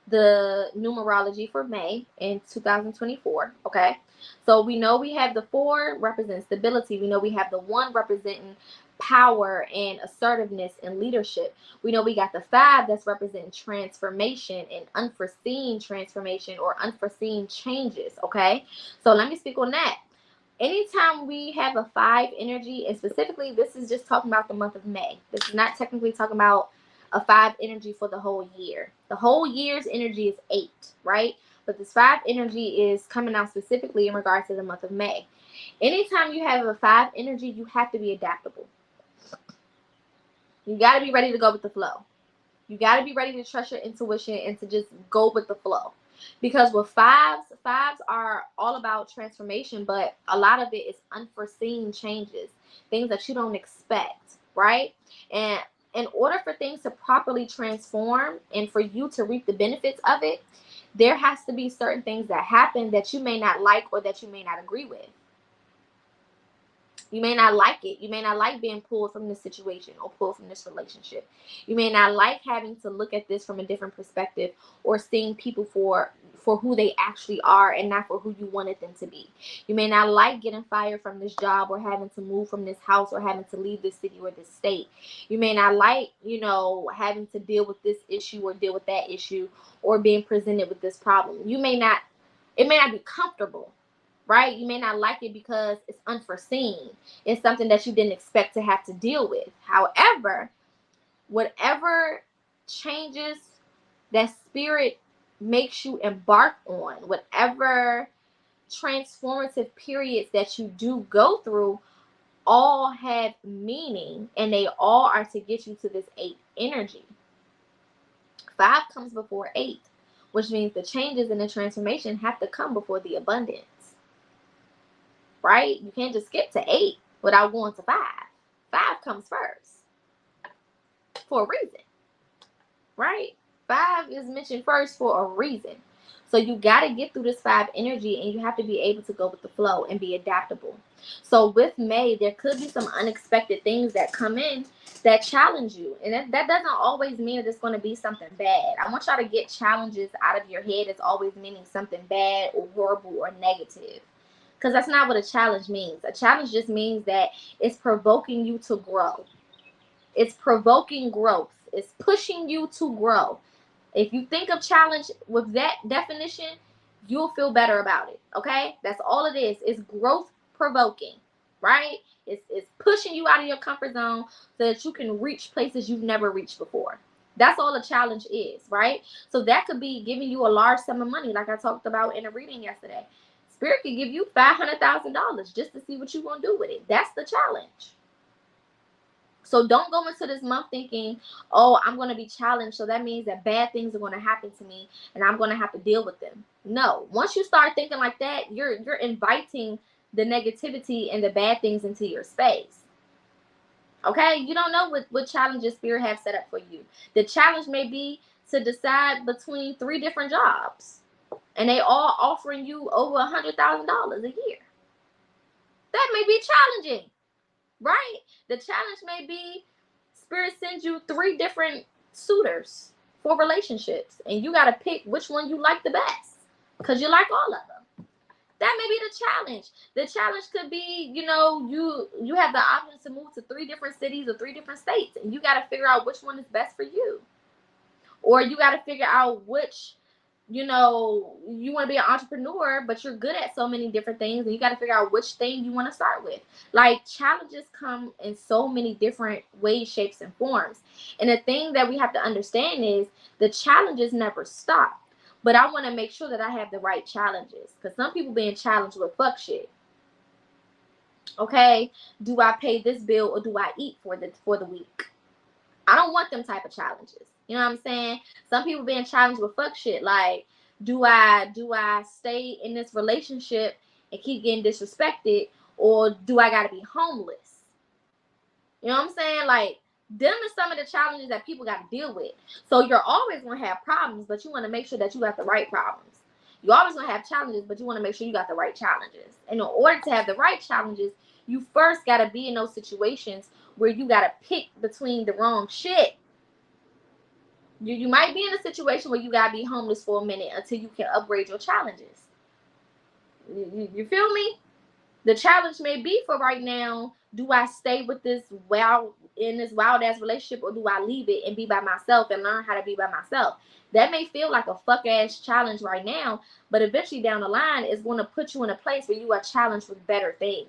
the numerology for May in 2024. Okay, so we know we have the 4 represents stability. We know we have the 1 representing power and assertiveness and leadership. We know we got the 5 that's representing transformation and unforeseen transformation or unforeseen changes. Okay, so let me speak on that. Anytime we have a 5 energy, and specifically this is just talking about the month of May, this is not technically talking about a 5 energy for the whole year. The whole year's energy is 8, right? But this 5 energy is coming out specifically in regards to the month of May. Anytime you have a 5 energy, you have to be adaptable. You got to be ready to go with the flow. You got to be ready to trust your intuition and to just go with the flow. Because with fives are all about transformation, but a lot of it is unforeseen changes, things that you don't expect, right? And in order for things to properly transform and for you to reap the benefits of it, there has to be certain things that happen that you may not like or that you may not agree with. You may not like it. You may not like being pulled from this situation or pulled from this relationship. You may not like having to look at this from a different perspective or seeing people for who they actually are and not for who you wanted them to be. You may not like getting fired from this job or having to move from this house or having to leave this city or this state. You may not like, having to deal with this issue or deal with that issue or being presented with this problem. It may not be comfortable. Right? You may not like it because it's unforeseen. It's something that you didn't expect to have to deal with. However, whatever changes that spirit makes you embark on, whatever transformative periods that you do go through, all have meaning and they all are to get you to this 8 energy. 5 comes before 8, which means the changes and the transformation have to come before the abundance. Right? You can't just skip to 8 without going to 5. 5 comes first for a reason, right? 5 is mentioned first for a reason. So you got to get through this 5 energy and you have to be able to go with the flow and be adaptable. So with May, there could be some unexpected things that come in that challenge you. And that doesn't always mean that it's going to be something bad. I want y'all to get challenges out of your head as always meaning something bad or horrible or negative. Because that's not what a challenge means. A challenge just means that it's provoking you to grow. It's provoking growth. It's pushing you to grow. If you think of challenge with that definition, you'll feel better about it. Okay? That's all it is. It's growth provoking, right? It's pushing you out of your comfort zone so that you can reach places you've never reached before. That's all a challenge is, right? So that could be giving you a large sum of money, like I talked about in a reading yesterday. Spirit could give you $500,000 just to see what you're going to do with it. That's the challenge. So don't go into this month thinking, oh, I'm going to be challenged, so that means that bad things are going to happen to me and I'm going to have to deal with them. No. Once you start thinking like that, you're inviting the negativity and the bad things into your space. Okay? You don't know what challenges Spirit have set up for you. The challenge may be to decide between 3 different jobs. And they all offering you over $100,000 a year. That may be challenging, right? The challenge may be Spirit sends you 3 different suitors for relationships, and you got to pick which one you like the best because you like all of them. That may be the challenge. The challenge could be, you have the option to move to 3 different cities or 3 different states, and you got to figure out which one is best for you. Or you got to figure out which you want to be an entrepreneur, but you're good at so many different things, and you got to figure out which thing you want to start with. Like, challenges come in so many different ways, shapes, and forms. And the thing that we have to understand is the challenges never stop. But I want to make sure that I have the right challenges, because some people being challenged with fuck shit. Okay, do I pay this bill or do I eat for the week? I don't want them type of challenges. You know what I'm saying? Some people being challenged with fuck shit. Like, do I stay in this relationship and keep getting disrespected, or do I gotta be homeless? You know what I'm saying? Like, them are some of the challenges that people gotta deal with. So you're always gonna have problems, but you want to make sure that you got the right problems. You always gonna have challenges, but you want to make sure you got the right challenges. And in order to have the right challenges, You first got to be in those situations where you got to pick between the wrong shit. You might be in a situation where you got to be homeless for a minute until you can upgrade your challenges. You feel me? The challenge may be for right now, do I stay with this wild ass relationship, or do I leave it and be by myself and learn how to be by myself? That may feel like a fuck ass challenge right now, but eventually down the line it's going to put you in a place where you are challenged with better things.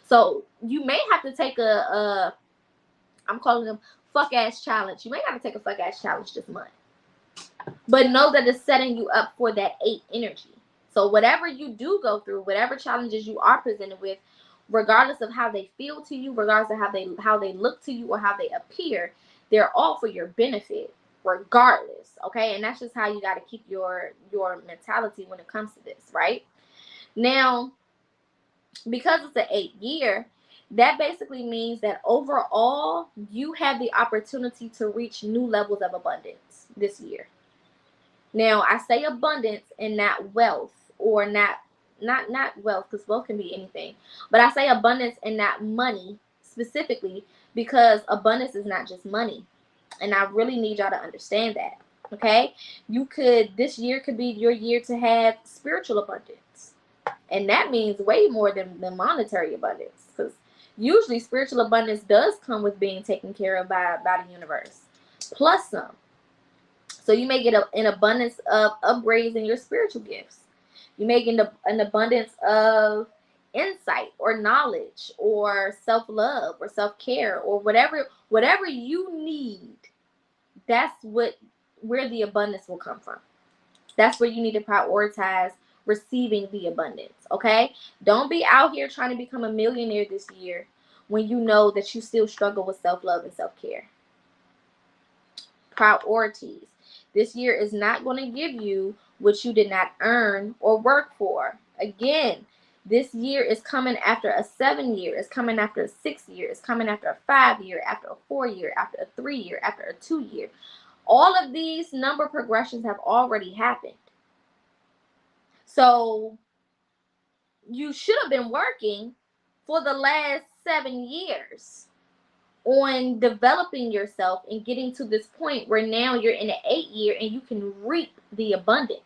So you may have to take I'm calling them fuck ass challenge. You may have to take a fuck ass challenge this month, but know that it's setting you up for that 8 energy. So whatever you do go through, whatever challenges you are presented with, regardless of how they feel to you, regardless of how they look to you or how they appear, they're all for your benefit, regardless. Okay, and that's just how you got to keep your mentality when it comes to this, right? Now, because it's an 8 year, that basically means that overall you have the opportunity to reach new levels of abundance this year. Now, I say abundance and not wealth, or not wealth, because wealth can be anything. But I say abundance and not money specifically, because abundance is not just money. And I really need y'all to understand that. Okay? This year could be your year to have spiritual abundance. And that means way more than monetary abundance. Because usually spiritual abundance does come with being taken care of by the universe. Plus some. So you may get an abundance of upgrades in your spiritual gifts. You may get an abundance of insight or knowledge or self-love or self-care or whatever you need. That's where the abundance will come from. That's where you need to prioritize receiving the abundance, okay? Don't be out here trying to become a millionaire this year when you know that you still struggle with self-love and self-care. Priorities. This year is not going to give you what you did not earn or work for. Again, this year is coming after a 7 year. It's coming after a 6 year. It's coming after a 5 year, after a 4 year, after a 3 year, after a 2 year. All of these number progressions have already happened. So you should have been working for the last 7 years on developing yourself and getting to this point where now you're in an 8 year and you can reap the abundance.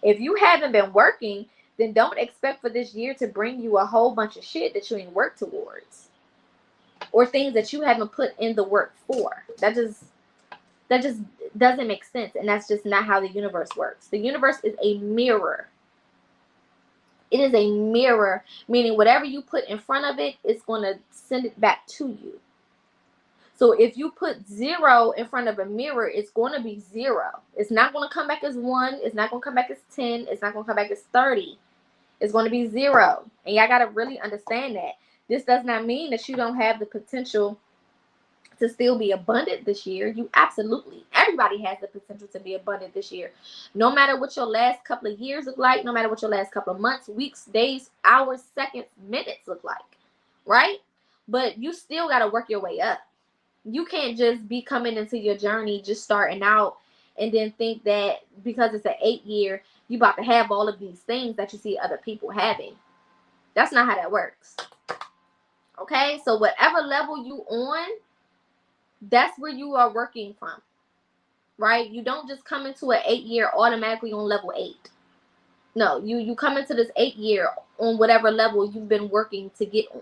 If you haven't been working, then don't expect for this year to bring you a whole bunch of shit that you ain't worked towards, or things that you haven't put in the work for. That just doesn't make sense, and that's just not how the universe works. The universe is a mirror. It is a mirror, meaning whatever you put in front of it, it's going to send it back to you. So if you put 0 in front of a mirror, it's going to be 0. It's not going to come back as 1. It's not going to come back as 10. It's not going to come back as 30. It's going to be 0. And y'all got to really understand that. This does not mean that you don't have the potential to still be abundant this year. You absolutely, everybody has the potential to be abundant this year. No matter what your last couple of years look like, no matter what your last couple of months, weeks, days, hours, seconds, minutes look like, right? But you still got to work your way up. You can't just be coming into your journey, just starting out, and then think that because it's an 8 year, you about to have all of these things that you see other people having. That's not how that works. Okay? So whatever level you on, that's where you are working from. Right? You don't just come into an 8 year automatically on level 8. No, you come into this 8 year on whatever level you've been working to get on.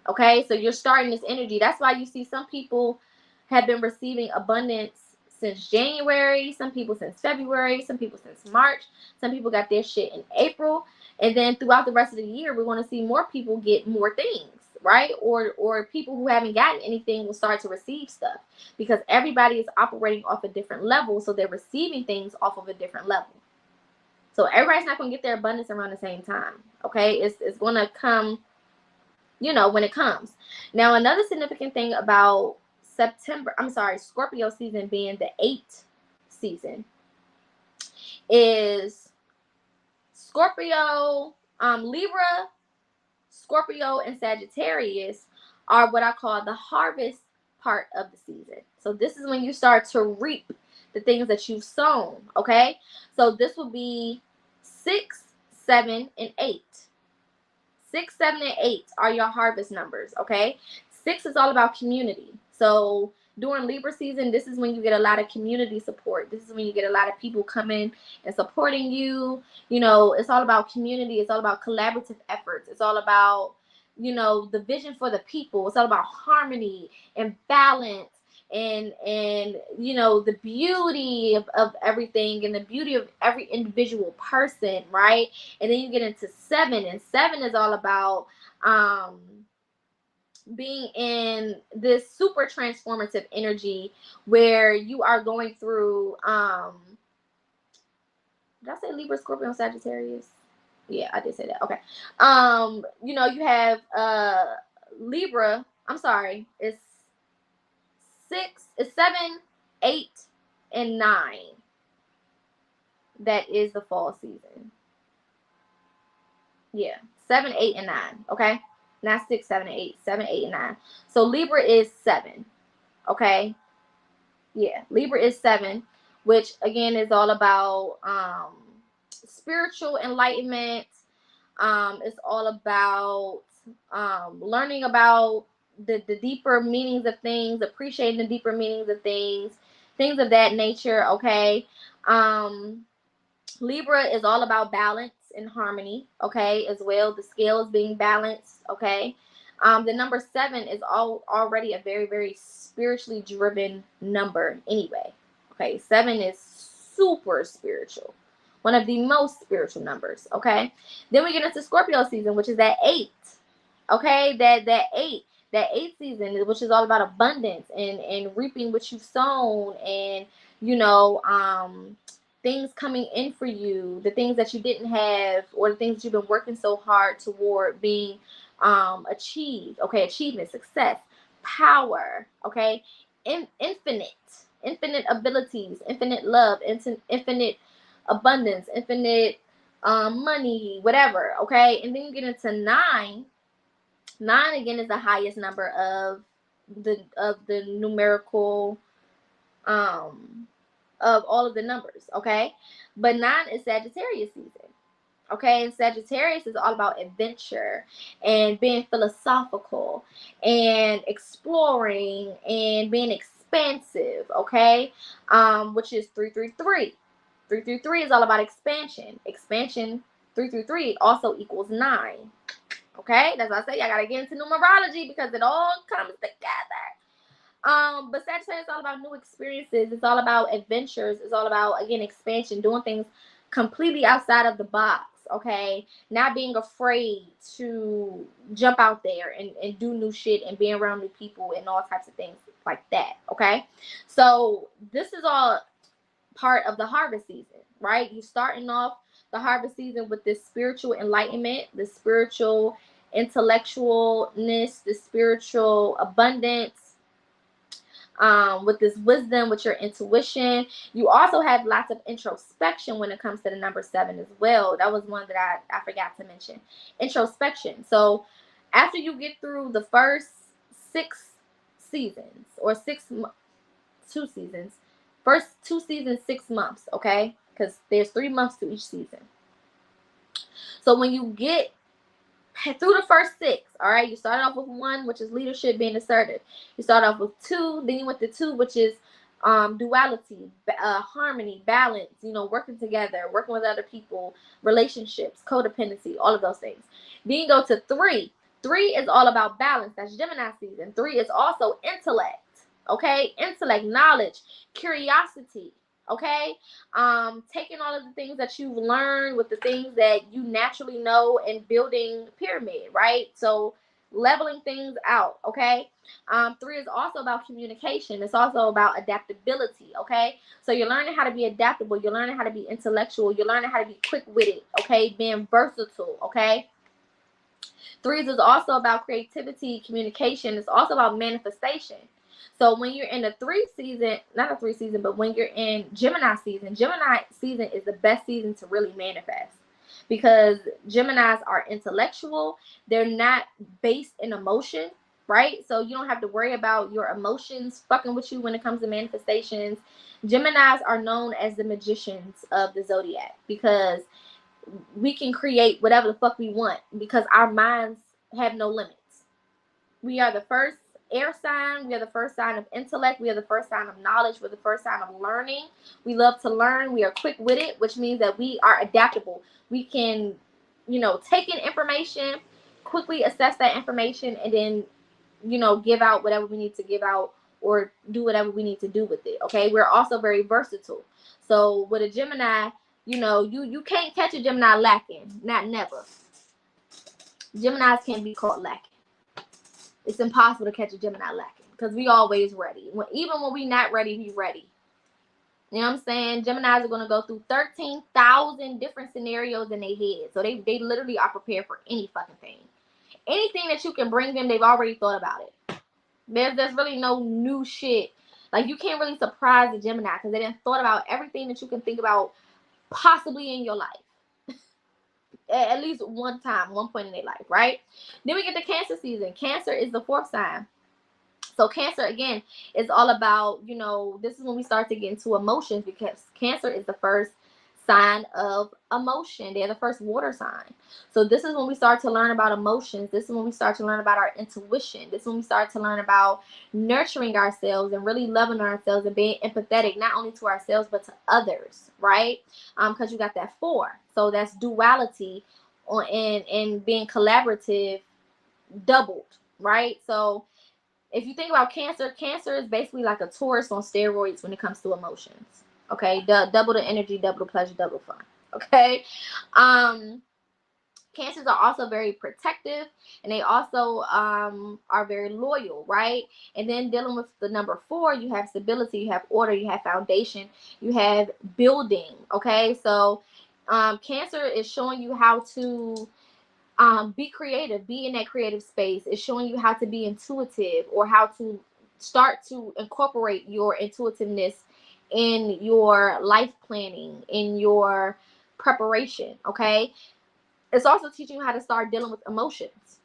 Okay, so you're starting this energy. That's why you see some people have been receiving abundance since January, some people since February, some people since March, some people got their shit in April, and then throughout the rest of the year, we're going to see more people get more things, right? Or people who haven't gotten anything will start to receive stuff, because everybody is operating off a different level, so they're receiving things off of a different level. So everybody's not going to get their abundance around the same time, okay? It's going to come, when it comes. Now, another significant thing about Scorpio season being the 8th season is Scorpio, Libra, Scorpio, and Sagittarius are what I call the harvest part of the season. So this is when you start to reap the things that you've sown, okay? So this will be 6, 7, and 8. 6, 7, and 8 are your harvest numbers, okay? 6 is all about community. So during Libra season, this is when you get a lot of community support. This is when you get a lot of people coming and supporting you. You know, it's all about community. It's all about collaborative efforts. It's all about, you know, the vision for the people. It's all about harmony and balance and you know, the beauty of everything and the beauty of every individual person, right? And then you get into 7, and 7 is all about being in this super transformative energy where you are going through did I say Libra, Scorpio, and Sagittarius? Yeah, I did say that. Okay. You know, you have Libra, I'm sorry, it's 7, 8, and 9. That is the fall season. Yeah, 7, 8, and 9. Okay, not 6, 7, and 8. 7, 8, and 9. So Libra is 7. Okay. Yeah, Libra is 7, which again is all about spiritual enlightenment. It's all about learning about the deeper meanings of things, appreciating the deeper meanings of things of that nature, okay? Libra is all about balance and harmony, okay, as well. The scale is being balanced, okay? The number 7 is already a very, very spiritually driven number anyway, okay? 7 is super spiritual. One of the most spiritual numbers, okay? Then we get into Scorpio season, which is that 8, okay? That 8 season, which is all about abundance and reaping what you've sown, and, you know, things coming in for you, the things that you didn't have, or the things that you've been working so hard toward being achieved, okay? Achievement, success, power, okay? Infinite abilities, infinite love, infinite abundance, infinite money, whatever, okay? And then you get into 9. 9 again is the highest number of the numerical of all of the numbers, okay? But 9 is Sagittarius season, okay? And Sagittarius is all about adventure and being philosophical and exploring and being expansive, okay? Which is 333. 333 is all about expansion. Expansion 333 also equals 9. Okay, that's why I say I gotta get into numerology because it all comes together. But Sagittarius is all about new experiences. It's all about adventures. It's all about, again, expansion, doing things completely outside of the box. Okay, not being afraid to jump out there and do new shit and be around new people and all types of things like that. Okay, so this is all part of the harvest season, right? You starting off the harvest season with this spiritual enlightenment, the spiritual intellectualness, the spiritual abundance, with this wisdom, with your intuition. You also have lots of introspection when it comes to the number 7 as well. That was one that I forgot to mention. Introspection. So after you get through the first 6 seasons, or 2 seasons, first 2 seasons, 6 months, okay? Because there's 3 months to each season. So when you get through the first 6, all right, you started off with 1, which is leadership, being assertive. You start off with 2, then you went to 2, which is duality, harmony, balance, you know, working together, working with other people, relationships, codependency, all of those things. Then you go to 3. 3 is all about balance. That's Gemini season. 3 is also intellect. Okay, intellect, knowledge, curiosity, okay, taking all of the things that you've learned with the things that you naturally know and building pyramid, right? So leveling things out, okay. 3 is also about communication. It's also about adaptability, okay. So you're learning how to be adaptable, you're learning how to be intellectual, you're learning how to be quick-witted, okay, being versatile, okay. 3 is also about creativity, communication. It's also about manifestation. So when you're in the 3 season, not a 3 season, but when you're in Gemini season is the best season to really manifest, because Geminis are intellectual. They're not based in emotion, right? So you don't have to worry about your emotions fucking with you when it comes to manifestations. Geminis are known as the magicians of the zodiac, because we can create whatever the fuck we want because our minds have no limits. We are the first air sign. We are the first sign of intellect. We are the first sign of knowledge. We're the first sign of learning. We love to learn. We are quick-witted, which means that we are adaptable. We can, take in information, quickly assess that information, and then, give out whatever we need to give out or do whatever we need to do with it. Okay, we're also very versatile. So with a Gemini, you can't catch a Gemini lacking. Not never. Geminis can't be caught lacking. It's impossible to catch a Gemini lacking because we always ready. Even when we not ready, we ready. You know what I'm saying? Geminis are going to go through 13,000 different scenarios in their head. So they literally are prepared for any fucking thing. Anything that you can bring them, they've already thought about it. There's really no new shit. Like, you can't really surprise the Gemini because they didn't thought about everything that you can think about possibly in your life. At least one point in their life, right? Then we get the Cancer season. Cancer is the 4th sign. So Cancer, again, is all about, this is when we start to get into emotions because Cancer is the first sign of emotion. They're the first water sign. So this is when we start to learn about emotions. This is when we start to learn about our intuition. This is when we start to learn about nurturing ourselves and really loving ourselves and being empathetic, not only to ourselves, but to others, right? Because you got that 4. So that's duality and being collaborative doubled, right? So if you think about Cancer is basically like a Taurus on steroids when it comes to emotions. Okay, double the energy, double the pleasure, double the fun. Okay, Cancers are also very protective, and they also are very loyal, right? And then dealing with the number 4, you have stability, you have order, you have foundation, you have building. Okay, so Cancer is showing you how to be creative, be in that creative space. It's showing you how to be intuitive or how to start to incorporate your intuitiveness in your life planning, in your preparation. Okay, it's also teaching you how to start dealing with emotions,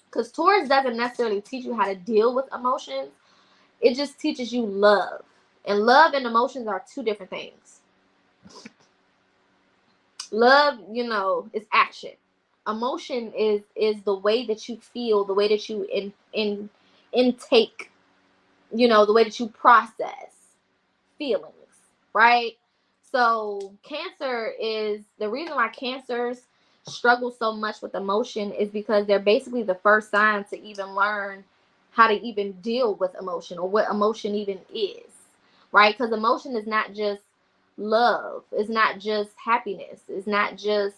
because Taurus doesn't necessarily teach you how to deal with emotions. It just teaches you love, and love and emotions are 2 different things. Love, is action. Emotion is the way that you feel, the way that you intake, the way that you process feelings, right? So Cancer is the reason why Cancers struggle so much with emotion is because they're basically the first sign to even learn how to even deal with emotion or what emotion even is, right? Because emotion is not just love, it's not just happiness, it's not just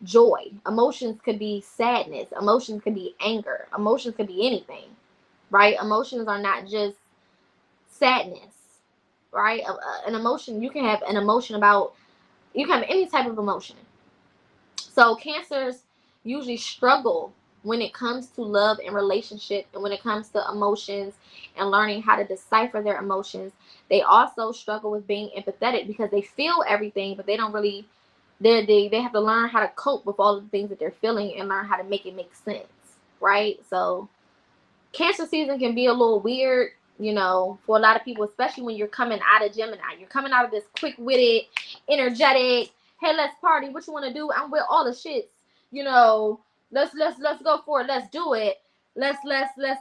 joy. Emotions could be sadness, emotions could be anger, emotions could be anything, right? Emotions are not just sadness, right? An emotion, you can have an emotion about, you can have any type of emotion. So Cancers usually struggle when it comes to love and relationship, and when it comes to emotions and learning how to decipher their emotions. They also struggle with being empathetic because they feel everything, but they don't really, they have to learn how to cope with all of the things that they're feeling and learn how to make it make sense, right? So Cancer season can be a little weird, for a lot of people, especially when you're coming out of Gemini. You're coming out of this quick-witted, energetic, hey, let's party. What you want to do? I'm with all the shits. Let's go for it. Let's do it. Let's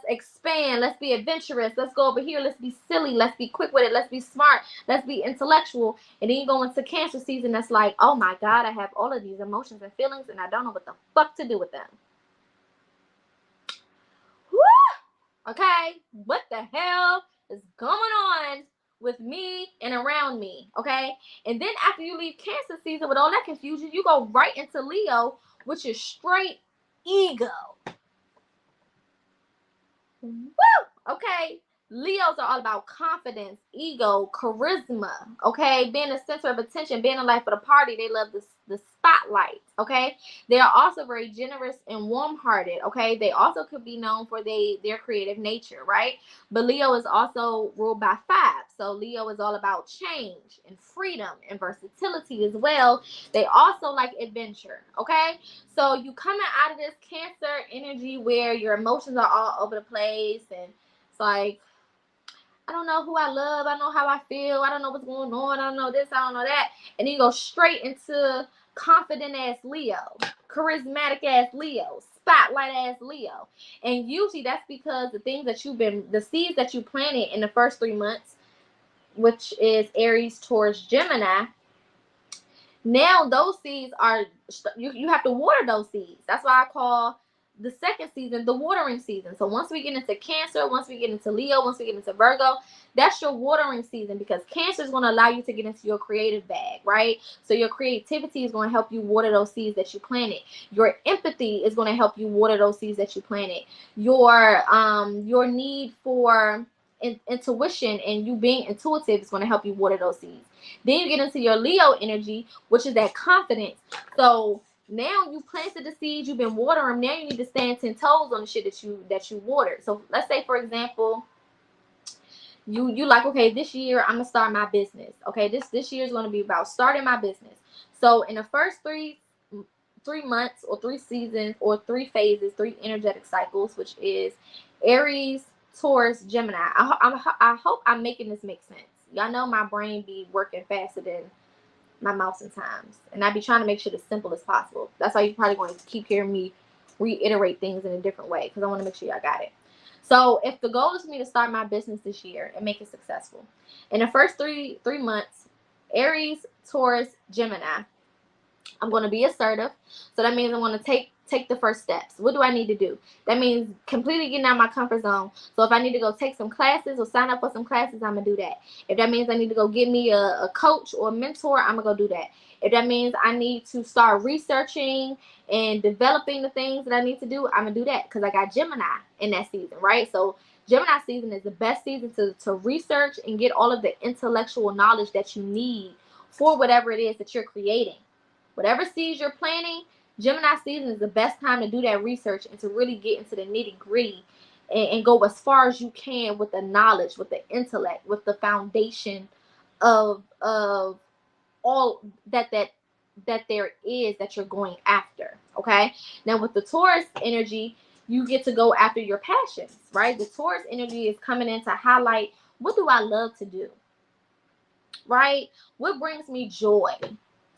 expand. Let's be adventurous. Let's go over here. Let's be silly. Let's be quick-witted. Let's be smart. Let's be intellectual. And then you go into Cancer season. That's like, oh my God, I have all of these emotions and feelings, and I don't know what the fuck to do with them. Okay, what the hell is going on with me and around me? Okay, and then after you leave Cancer season with all that confusion, you go right into Leo, which is straight ego. Woo! Okay, Leos are all about confidence, ego, charisma, okay? Being the center of attention, being the life of the party. They love the spotlight, okay? They are also very generous and warm-hearted, okay? They also could be known for their creative nature, right? But Leo is also ruled by 5. So Leo is all about change and freedom and versatility as well. They also like adventure, okay? So you coming out of this Cancer energy where your emotions are all over the place, and it's like, I don't know who I love, I don't know how I feel, I don't know what's going on, I don't know this, I don't know that. And then you go straight into confident ass Leo, charismatic ass Leo, spotlight ass Leo. And usually that's because the seeds that you planted in the first 3 months, which is Aries, Taurus, Gemini, now those seeds are, you have to water those seeds. That's why I call the second season the watering season. So once we get into Cancer, once we get into Leo, once we get into Virgo, that's your watering season, because Cancer is going to allow you to get into your creative bag, right? So your creativity is going to help you water those seeds that you planted. Your empathy is going to help you water those seeds that you planted. Your need for intuition and you being intuitive is going to help you water those seeds. Then you get into your Leo energy, which is that confidence. So now you planted the seeds, you've been watering them. Now you need to stand 10 toes on the shit that you watered. So let's say, for example, you like, okay, this year I'm gonna start my business. Okay, this year is going to be about starting my business. So in the first three months or 3 seasons or 3 phases, 3 energetic cycles, which is Aries, Taurus, Gemini. I hope I'm making this make sense. Y'all know my brain be working faster than my mouth sometimes, and I be trying to make shit as simple as possible. That's why you're probably going to keep hearing me reiterate things in a different way, because I want to make sure y'all got it. So if the goal is for me to start my business this year and make it successful, in the first three months, Aries, Taurus, Gemini, I'm going to be assertive. So that means I'm going to take the first steps. What do I need to do? That means completely getting out of my comfort zone. So if I need to go take some classes or sign up for some classes, I'm going to do that. If that means I need to go get me a coach or a mentor, I'm going to go do that. If that means I need to start researching and developing the things that I need to do, I'm going to do that, because I got Gemini in that season, right? So Gemini season is the best season to research and get all of the intellectual knowledge that you need for whatever it is that you're creating. Whatever seeds you're planting, Gemini season is the best time to do that research and to really get into the nitty-gritty and go as far as you can with the knowledge, with the intellect, with the foundation of all that there is that you're going after. Okay? Now with the Taurus energy, you get to go after your passions, right? The Taurus energy is coming in to highlight, what do I love to do? Right? What brings me joy?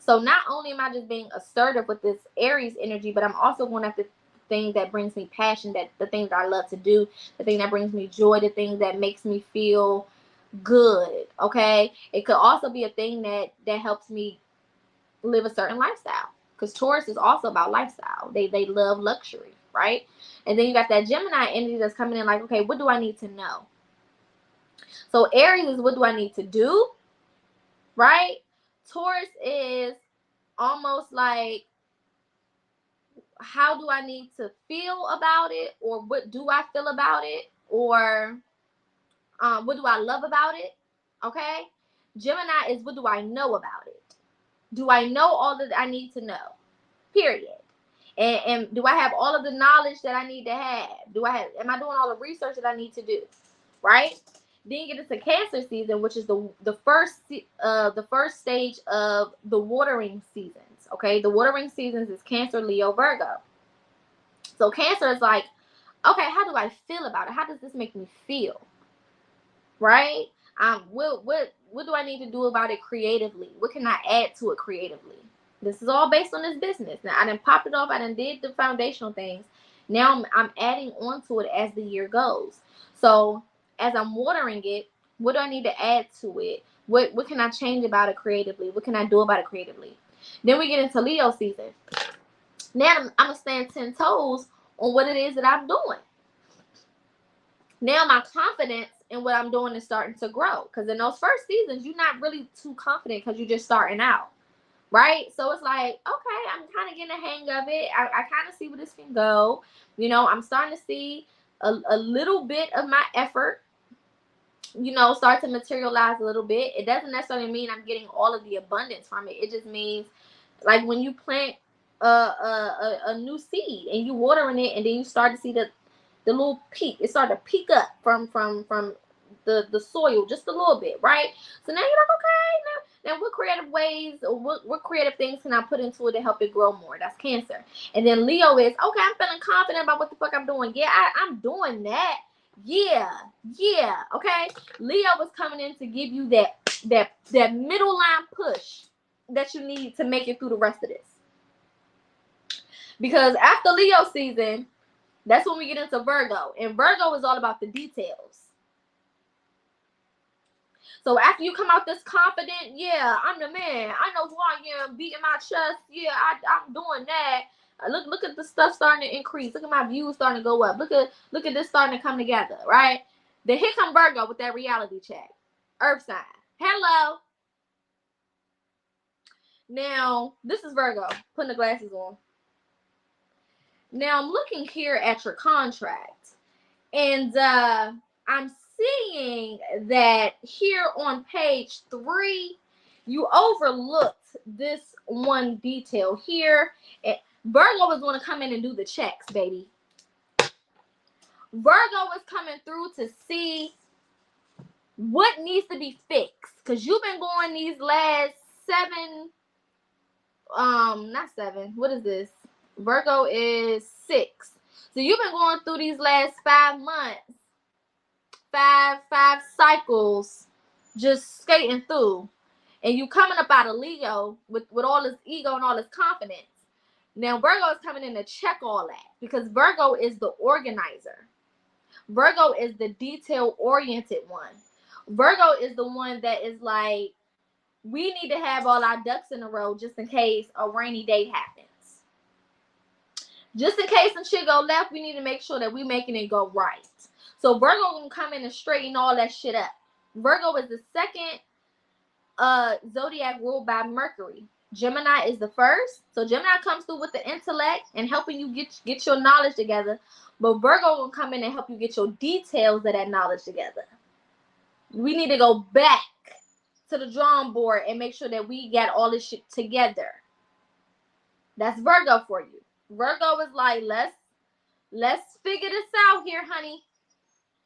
So not only am I just being assertive with this Aries energy, but I'm also going after the thing that brings me passion, that the things that I love to do, the thing that brings me joy, the thing that makes me feel good. Okay? It could also be a thing that helps me live a certain lifestyle, because Taurus is also about lifestyle. They love luxury, right? And then you got that Gemini energy that's coming in like, okay, what do I need to know? So Aries is, what do I need to do? Right? Taurus is almost like, how do I need to feel about it, or what do I feel about it, or what do I love about it? Okay? Gemini is, what do I know about it? Do I know all that I need to know? Period. And do I have all of the knowledge that I need to have? Am I doing all the research that I need to do? Right? Then you get into Cancer season, which is the first stage of the watering seasons. Okay, the watering seasons is Cancer, Leo, Virgo. So Cancer is like, okay, how do I feel about it? How does this make me feel? Right? What do I need to do about it creatively? What can I add to it creatively? This is all based on this business. Now I done popped it off. I done did the foundational things. Now I'm adding on to it as the year goes. So as I'm watering it, what do I need to add to it? What can I change about it creatively? What can I do about it creatively? Then we get into Leo season. Now I'm going to stand 10 toes on what it is that I'm doing. Now my confidence in what I'm doing is starting to grow. Because in those first seasons, you're not really too confident because you're just starting out. Right? So it's like, okay, I'm kind of getting the hang of it. I kind of see where this can go. You know, I'm starting to see a little bit of my effort, start to materialize a little bit. It doesn't necessarily mean I'm getting all of the abundance from it. It just means, like, when you plant a new seed and you watering it, and then you start to see the little peak. It started to peak up from the soil just a little bit, right? So now you're like, okay, now what creative ways or what creative things can I put into it to help it grow more? That's Cancer. And then Leo is, okay, I'm feeling confident about what the fuck I'm doing. Yeah, I'm doing that. Yeah, okay. Leo is coming in to give you that middle line push that you need to make it through the rest of this. Because after Leo season, that's when we get into Virgo. And Virgo is all about the details. So after you come out this confident, yeah, I'm the man. I know who I am, beating my chest. Yeah, I'm doing that. Look at the stuff starting to increase. Look at my views starting to go up. Look at this starting to come together, right? Then here come Virgo with that reality check. Earth sign. Hello. Now, this is Virgo. Putting the glasses on. Now, I'm looking here at your contract. And I'm seeing that here on page 3, you overlooked this one detail here. Virgo is going to come in and do the checks, baby. Virgo is coming through to see what needs to be fixed. Because you've been going these last 7, not 7, what is this? Virgo is 6. So you've been going through these last 5 months. Five cycles just skating through, and you coming up out of Leo with all this ego and all this confidence. Now Virgo is coming in to check all that, because Virgo is the organizer. Virgo is the detail oriented one. Virgo is the one that is like, we need to have all our ducks in a row just in case a rainy day happens. Just in case some shit go left, we need to make sure that we making it go right. So Virgo gonna come in and straighten all that shit up. Virgo is the second zodiac ruled by Mercury. Gemini is the first. So Gemini comes through with the intellect and helping you get your knowledge together. But Virgo will come in and help you get your details of that knowledge together. We need to go back to the drawing board and make sure that we got all this shit together. That's Virgo for you. Virgo is like, let's figure this out here, honey.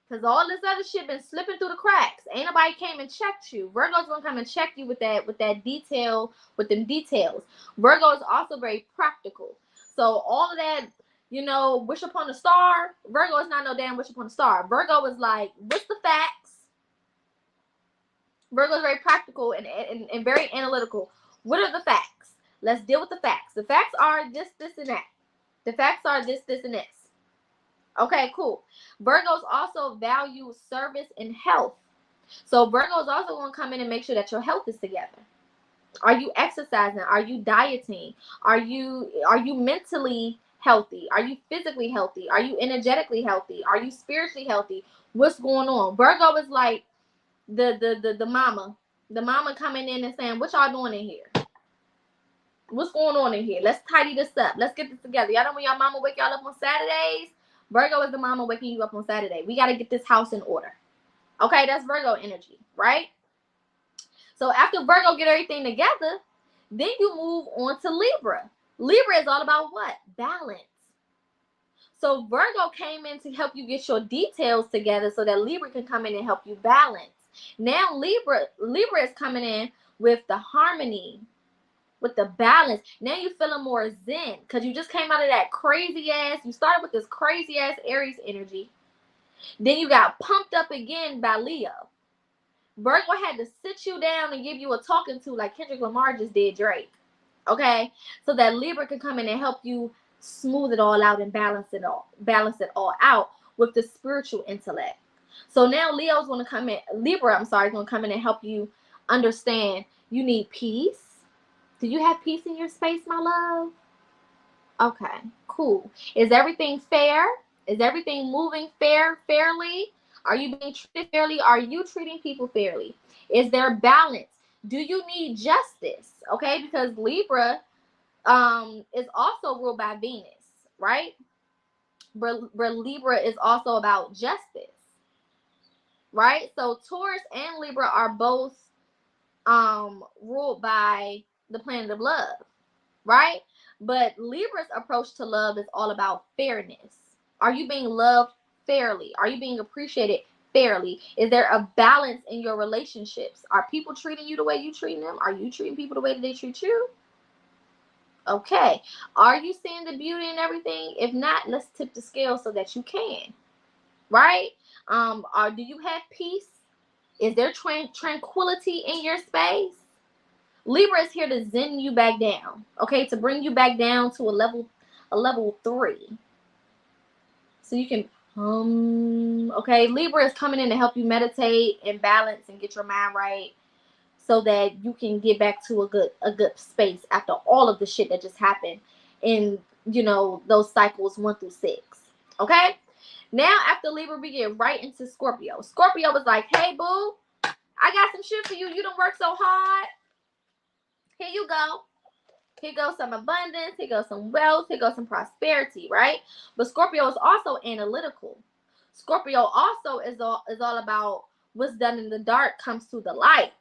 Because all this other shit been slipping through the cracks. Ain't nobody came and checked you. Virgo's gonna come and check you with that detail, with them details. Virgo is also very practical. So all of that, wish upon a star. Virgo is not no damn wish upon a star. Virgo is like, what's the facts? Virgo is very practical and very analytical. What are the facts? Let's deal with the facts. The facts are this, and that. The facts are this, and this. Okay, cool. Virgos also value service and health. So Virgos also going to come in and make sure that your health is together. Are you exercising? Are you dieting? Are you mentally healthy? Are you physically healthy? Are you energetically healthy? Are you spiritually healthy? What's going on? Virgo is like the mama. The mama coming in and saying, what y'all doing in here? What's going on in here? Let's tidy this up. Let's get this together. Y'all know when y'all mama wake y'all up on Saturdays? Virgo is the mama waking you up on Saturday. We got to get this house in order. Okay, that's Virgo energy, right? So after Virgo get everything together, then you move on to Libra. Libra is all about what? Balance. So Virgo came in to help you get your details together so that Libra can come in and help you balance. Now Libra is coming in with the harmony, with the balance. Now you feeling more zen because you just came out of that crazy ass. You started with this crazy ass Aries energy. Then you got pumped up again by Leo. Virgo had to sit you down and give you a talking to like Kendrick Lamar just did Drake. Okay? So that Libra can come in and help you smooth it all out and balance it all out with the spiritual intellect. So now Libra is going to come in and help you understand you need peace. Do you have peace in your space, my love? Okay, cool. Is everything fair? Is everything moving fairly? Are you being treated fairly? Are you treating people fairly? Is there balance? Do you need justice? Okay, because Libra is also ruled by Venus, right? But Libra is also about justice, right? So Taurus and Libra are both ruled by the planet of love, right? But Libra's approach to love is all about fairness. Are you being loved fairly? Are you being appreciated fairly? Is there a balance in your relationships? Are people treating you the way you treat them? Are you treating people the way that they treat you? Okay. Are you seeing the beauty in everything? If not, let's tip the scale so that you can, right? Do you have peace? Is there tranquility in your space? Libra is here to zen you back down, okay? To bring you back down to a level a level 3. So you can okay, Libra is coming in to help you meditate and balance and get your mind right so that you can get back to a good space after all of the shit that just happened in, you know, those cycles 1 through 6. Okay? Now after Libra, we get right into Scorpio. Scorpio was like, hey boo, I got some shit for you. You done worked so hard. Here you go. Here goes some abundance. Here goes some wealth. Here goes some prosperity, right? But Scorpio is also analytical. Scorpio also is all about what's done in the dark comes to the light.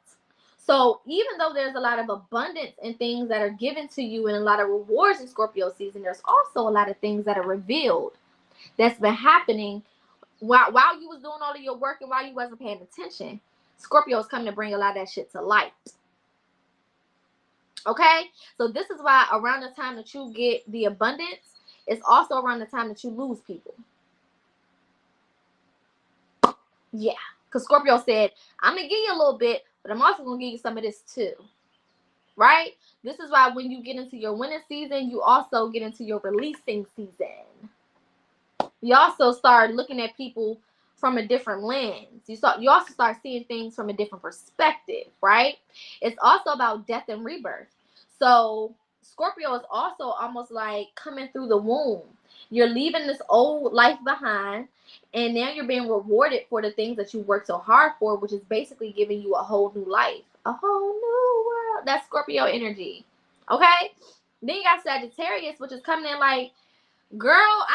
So even though there's a lot of abundance and things that are given to you and a lot of rewards in Scorpio season, there's also a lot of things that are revealed that's been happening while you was doing all of your work and while you wasn't paying attention. Scorpio is coming to bring a lot of that shit to light. Okay, so this is why around the time that you get the abundance, it's also around the time that you lose people. Yeah, because Scorpio said, I'm going to give you a little bit, but I'm also going to give you some of this too. Right? This is why when you get into your winning season, you also get into your releasing season. You also start looking at people from a different lens. You also start seeing things from a different perspective, right? It's also about death and rebirth. So Scorpio is also almost like coming through the womb. You're leaving this old life behind, and now you're being rewarded for the things that you worked so hard for, which is basically giving you a whole new life, a whole new world. That's Scorpio energy. Okay? Then you got Sagittarius, which is coming in like, girl,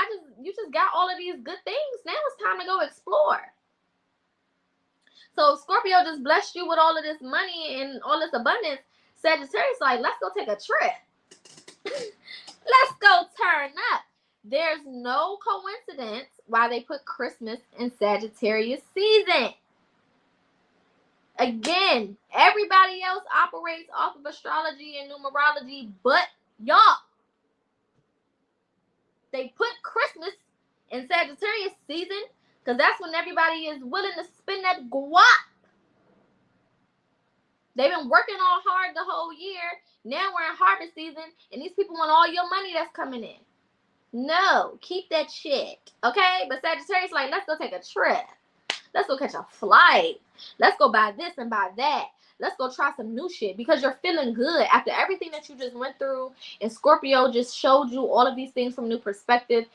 you just got all of these good things. Now it's time to go explore. So Scorpio just blessed you with all of this money and all this abundance. Sagittarius like, let's go take a trip. Let's go turn up. There's no coincidence why they put Christmas in Sagittarius season. Again, everybody else operates off of astrology and numerology, but y'all. They put Christmas in Sagittarius season because that's when everybody is willing to spend that guap. They've been working all hard the whole year. Now we're in harvest season, and these people want all your money that's coming in. No, keep that shit, okay? But Sagittarius like, let's go take a trip. Let's go catch a flight. Let's go buy this and buy that. Let's go try some new shit because you're feeling good after everything that you just went through. And Scorpio just showed you all of these things from a new perspective.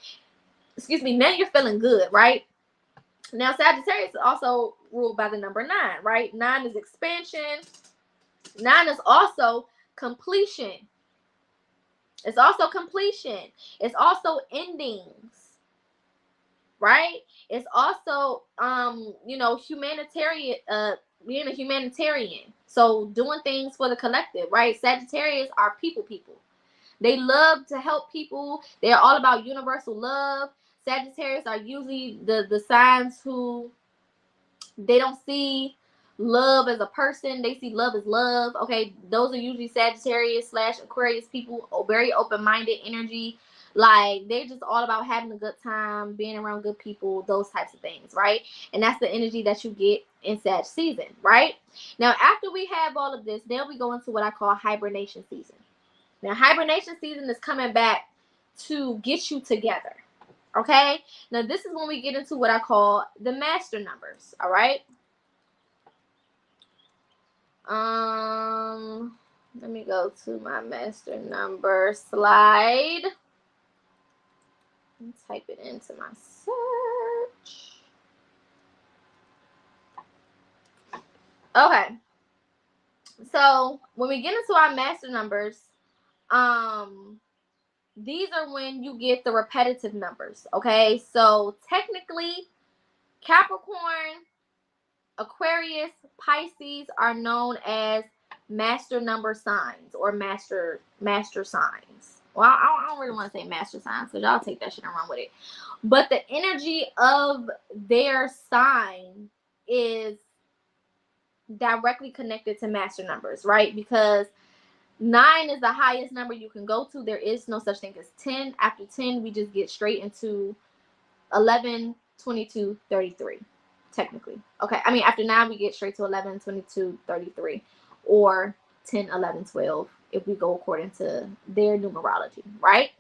Excuse me, now you're feeling good, right? Now, Sagittarius is also ruled by the number 9, right? 9 is expansion. 9 is also completion. It's also completion. It's also endings, right? It's also, humanitarian, being a humanitarian. So doing things for the collective, right? Sagittarius are people. They love to help people. They're all about universal love. Sagittarius are usually the signs who they don't see love as a person. They see love as love. Okay, those are usually Sagittarius / Aquarius people, very open-minded energy. Like, they're just all about having a good time, being around good people, those types of things, right? And that's the energy that you get in Sag season, right? Now, after we have all of this, then we go into what I call hibernation season. Now, hibernation season is coming back to get you together, okay? Now, this is when we get into what I call the master numbers, all right? Let me go to my master number slide. Let me type it into my search. Okay. So when we get into our master numbers, these are when you get the repetitive numbers. Okay. So technically, Capricorn, Aquarius, Pisces are known as master number signs or master signs. Well, I don't really want to say master signs because y'all take that shit and run with it. But the energy of their sign is directly connected to master numbers, right? Because 9 is the highest number you can go to. There is no such thing as 10. After 10, we just get straight into 11, 22, 33. Technically. Okay. I mean, after 9, we get straight to 11, 22, 33. Or 10, 11, 12, if we go according to their numerology, right?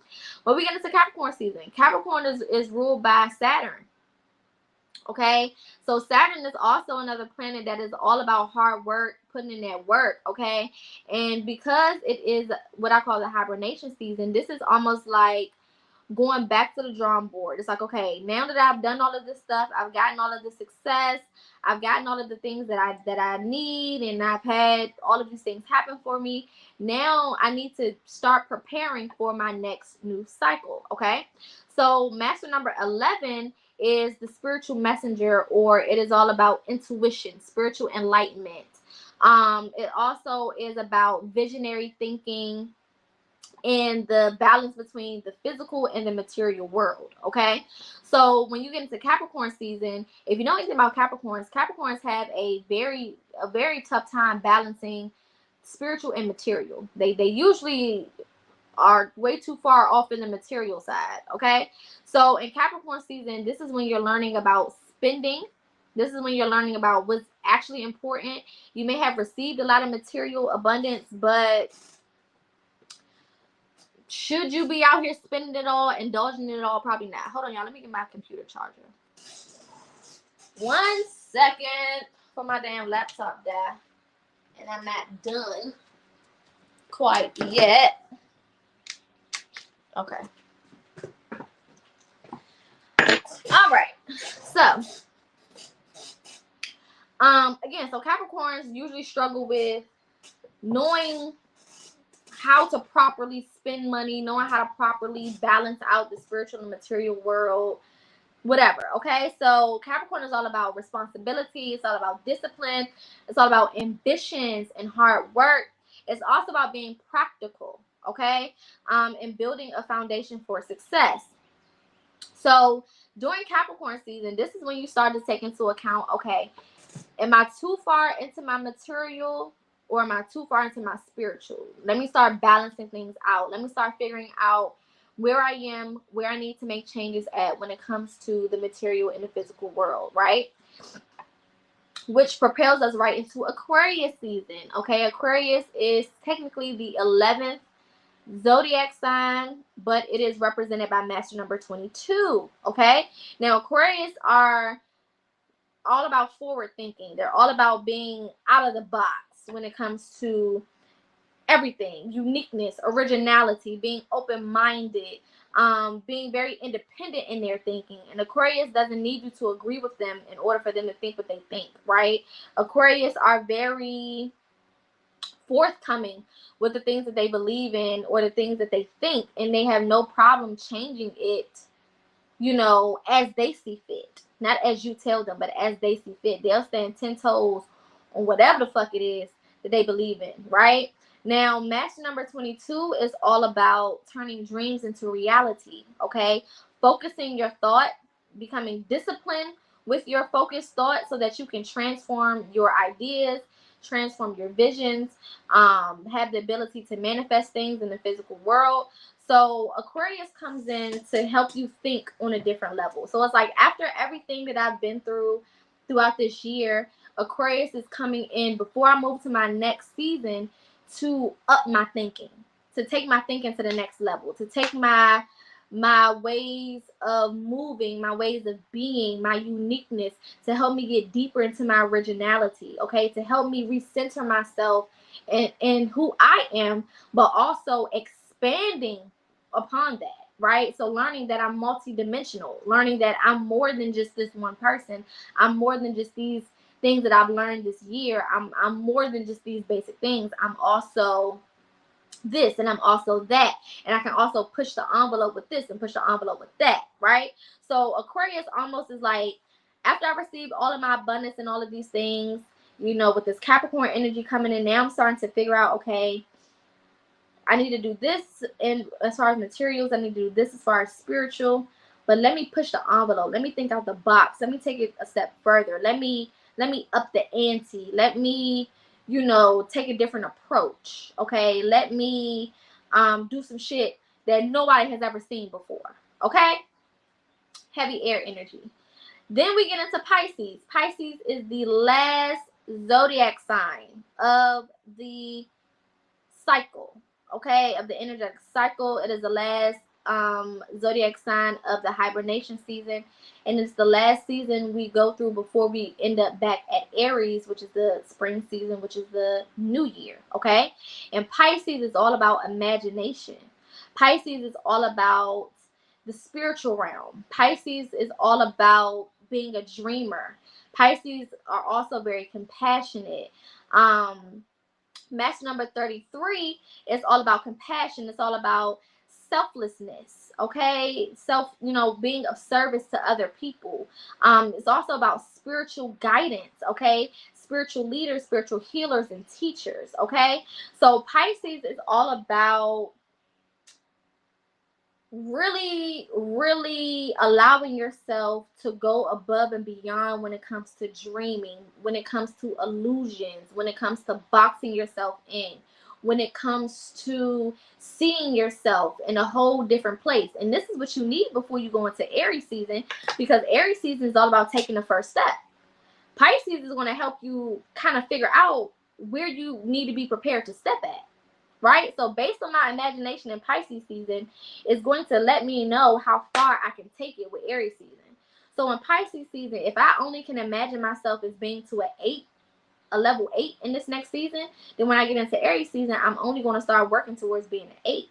But we get into Capricorn season. Capricorn is ruled by Saturn. Okay, so Saturn is also another planet that is all about hard work, putting in that work. Okay, and because it is what I call the hibernation season, this is almost like going back to the drawing board. It's like, okay, now that I've done all of this stuff, I've gotten all of the success, I've gotten all of the things that I need, and I've had all of these things happen for me. Now I need to start preparing for my next new cycle. Okay, so master number 11 is the spiritual messenger, or it is all about intuition, spiritual enlightenment. It also is about visionary thinking and the balance between the physical and the material world. Okay, so when you get into Capricorn season, if you know anything about Capricorns have a very tough time balancing spiritual and material. They usually are way too far off in the material side. Okay, so in Capricorn season, this is when you're learning about spending. This is when you're learning about what's actually important. You may have received a lot of material abundance, but should you be out here spending it all, indulging in it all? Probably not. Hold on, y'all. Let me get my computer charger. 1 second for my damn laptop die. And I'm not done quite yet. Okay. All right. So, again, so Capricorns usually struggle with knowing how to properly spend money, knowing how to properly balance out the spiritual and material world, whatever. Okay, so Capricorn is all about responsibility. It's all about discipline. It's all about ambitions and hard work. It's also about being practical. Okay, and building a foundation for success. So during Capricorn season, this is when you start to take into account, okay, am I too far into my material, or am I too far into my spiritual? Let me start balancing things out. Let me start figuring out where I am, where I need to make changes at when it comes to the material and the physical world, right? Which propels us right into Aquarius season. Okay, Aquarius is technically the 11th zodiac sign, but it is represented by master number 22. Okay, now Aquarius are all about forward thinking. They're all about being out of the box when it comes to everything: uniqueness, originality, being open-minded, being very independent in their thinking. And Aquarius doesn't need you to agree with them in order for them to think what they think, right? Aquarius are very forthcoming with the things that they believe in or the things that they think, and they have no problem changing it, you know, as they see fit. Not as you tell them, but as they see fit. They'll stand 10 toes on whatever the fuck it is that they believe in, right? Now, master number 22 is all about turning dreams into reality, okay? Focusing your thought, becoming disciplined with your focused thought so that you can transform your ideas, transform your visions, have the ability to manifest things in the physical world. So Aquarius comes in to help you think on a different level. So it's like, after everything that I've been through throughout this year, Aquarius is coming in before I move to my next season to up my thinking, to take my thinking to the next level, to take my ways of moving, my ways of being, my uniqueness, to help me get deeper into my originality, okay, to help me recenter myself and who I am, but also expanding upon that, right? So learning that I'm multidimensional, learning that I'm more than just this one person. I'm more than just these things that I've learned this year. I'm more than just these basic things. I'm also this, and I'm also that, and I can also push the envelope with this and push the envelope with that, right? So Aquarius almost is like, after I received all of my abundance and all of these things, you know, with this Capricorn energy coming in, now I'm starting to figure out, okay, I need to do this, and as far as materials, I need to do this as far as spiritual, but let me push the envelope. Let me think out the box. Let me take it a step further. Let me up the ante. Let me, you know, take a different approach. Okay, let me do some shit that nobody has ever seen before. Okay, heavy air energy. Then we get into Pisces. Pisces is the last zodiac sign of the cycle, okay, of the energetic cycle. It is the last zodiac sign of the hibernation season, and it's the last season we go through before we end up back at Aries, which is the spring season, which is the new year, okay? And Pisces is all about imagination. Pisces is all about the spiritual realm. Pisces is all about being a dreamer. Pisces are also very compassionate. Match number 33 is all about compassion. It's all about selflessness, okay? Being of service to other people. It's also about spiritual guidance, okay? Spiritual leaders, spiritual healers, and teachers, okay? So Pisces is all about really allowing yourself to go above and beyond when it comes to dreaming, when it comes to illusions, when it comes to boxing yourself in, when it comes to seeing yourself in a whole different place. And this is what you need before you go into Aries season, because Aries season is all about taking the first step. Pisces is going to help you kind of figure out where you need to be prepared to step at. Right? So based on my imagination in Pisces season, it's going to let me know how far I can take it with Aries season. So in Pisces season, if I only can imagine myself as being to a level 8 in this next season, then when I get into Aries season, I'm only going to start working towards being an 8.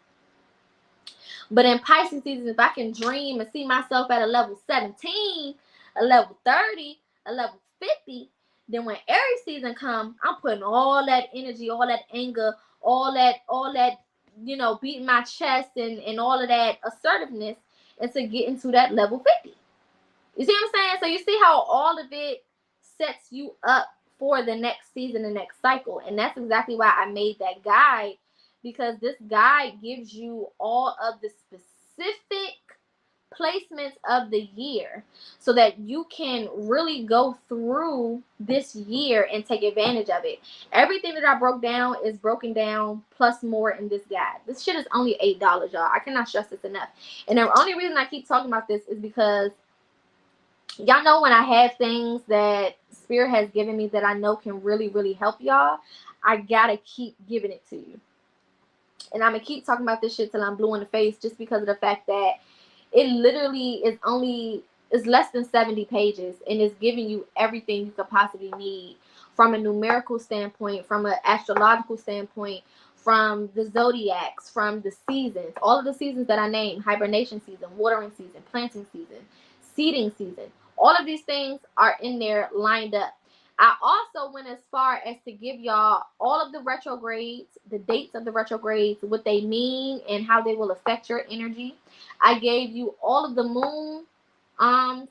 But in Pisces season, if I can dream and see myself at a level 17, a level 30, a level 50, then when Aries season comes, I'm putting all that energy, all that anger, all that, beating my chest and all of that assertiveness into getting to that level 50. You see what I'm saying? So you see how all of it sets you up for the next season, the next cycle. And that's exactly why I made that guide, because this guide gives you all of the specific placements of the year so that you can really go through this year and take advantage of it. Everything that I broke down is broken down plus more in this guide. This shit is only $8, y'all. I cannot stress this enough. And the only reason I keep talking about this is because y'all know when I have things that Spirit has given me that I know can really help y'all, I gotta keep giving it to you. And I'm gonna keep talking about this shit till I'm blue in the face, just because of the fact that it literally is less than 70 pages and is giving you everything you could possibly need from a numerical standpoint, from an astrological standpoint, from the zodiacs, from the seasons, all of the seasons that I named: hibernation season, watering season, planting season, seeding season. All of these things are in there lined up. I also went as far as to give y'all all of the retrogrades, the dates of the retrogrades, what they mean, and how they will affect your energy. I gave you all of the moon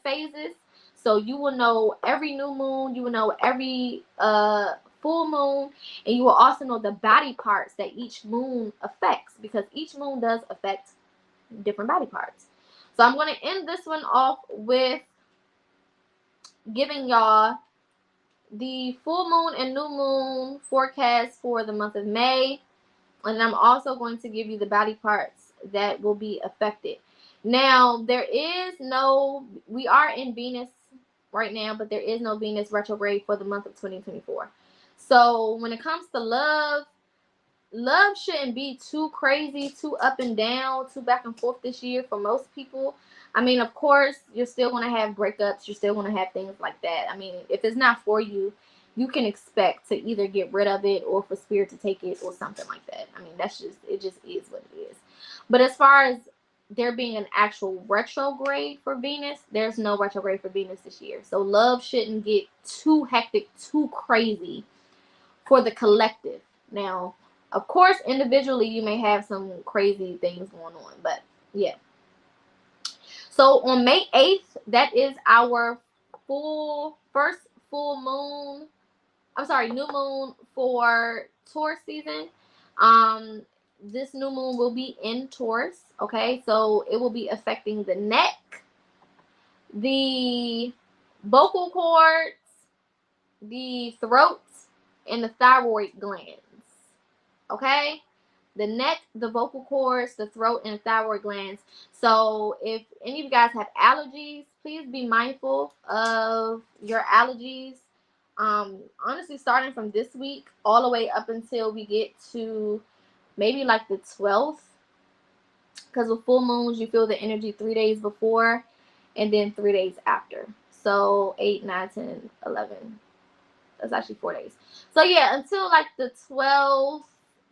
phases, so you will know every new moon, you will know every full moon, and you will also know the body parts that each moon affects, because each moon does affect different body parts. So I'm going to end this one off with giving y'all the full moon and new moon forecast for the month of May. And I'm also going to give you the body parts that will be affected. Now, we are in Venus right now, but there is no Venus retrograde for the month of 2024. So when it comes to love shouldn't be too crazy, too up and down, too back and forth this year for most people. I mean, of course, you're still going to have breakups. You're still going to have things like that. I mean, if it's not for you, you can expect to either get rid of it or for Spirit to take it or something like that. I mean, it just is what it is. But as far as there being an actual retrograde for Venus, there's no retrograde for Venus this year. So love shouldn't get too hectic, too crazy for the collective. Now, of course, individually, you may have some crazy things going on, but yeah. So on May 8th, that is our first full moon. I'm sorry, new moon for Taurus season. This new moon will be in Taurus, okay? So it will be affecting the neck, the vocal cords, the throat, and the thyroid glands, okay? The neck, the vocal cords, the throat, and the thyroid glands. So if any of you guys have allergies, please be mindful of your allergies. Honestly, starting from this week all the way up until we get to maybe like the 12th, because with full moons you feel the energy 3 days before and then 3 days after. So 8, 9, 10, 11. That's actually 4 days. So yeah, until like the 12th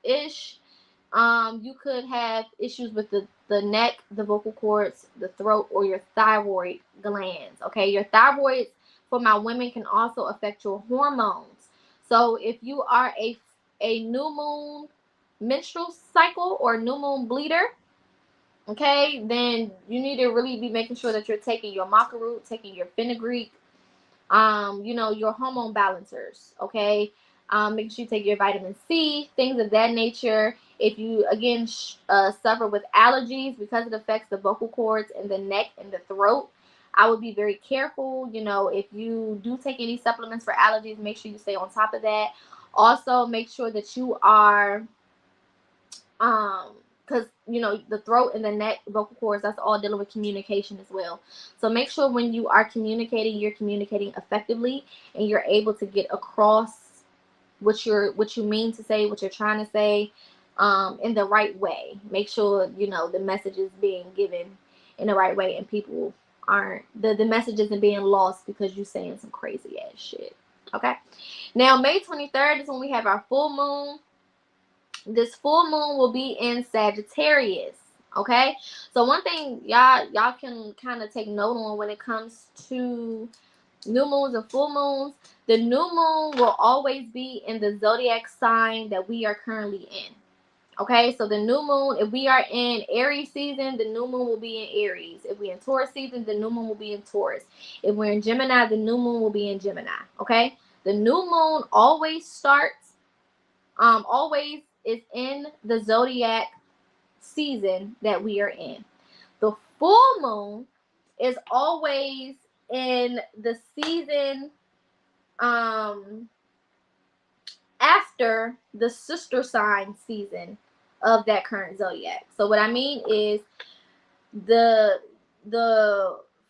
ish, you could have issues with the neck, the vocal cords, the throat, or your thyroid glands. Okay, your thyroids for my women can also affect your hormones. So if you are a new moon menstrual cycle or new moon bleeder, okay, then you need to really be making sure that you're taking your maca root, taking your fenugreek, your hormone balancers, okay? Make sure you take your vitamin C, things of that nature. If you, again, suffer with allergies because it affects the vocal cords and the neck and the throat, I would be very careful. If you do take any supplements for allergies, make sure you stay on top of that. Also, make sure that you are because the throat and the neck vocal cords, that's all dealing with communication as well. So make sure when you are communicating, you're communicating effectively and you're able to get across what you mean to say, what you're trying to say, in the right way. Make sure the message is being given in the right way and people aren't the message isn't being lost because you're saying some crazy ass shit. Okay, now May 23rd is when we have our full moon. This full moon will be in Sagittarius. Okay, so one thing y'all can kind of take note on when it comes to new moons and full moons, the new moon will always be in the zodiac sign that we are currently in. Okay, so the new moon, if we are in Aries season, the new moon will be in Aries. If we're in Taurus season, the new moon will be in Taurus. If we're in Gemini, the new moon will be in Gemini. Okay, the new moon always always is in the zodiac season that we are in. The full moon is always in the season after the sister sign season of that current zodiac. So what I mean is the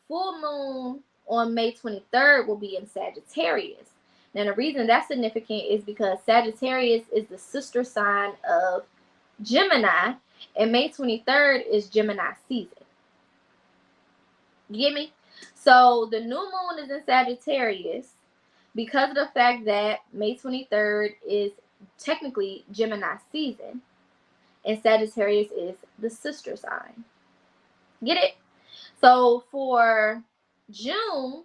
full moon on May 23rd will be in Sagittarius. Now the reason that's significant is because Sagittarius is the sister sign of Gemini, and May 23rd is Gemini season. You get me? So the new moon is in Sagittarius because of the fact that May 23rd is technically Gemini season, and Sagittarius is the sister sign. Get it? So for June,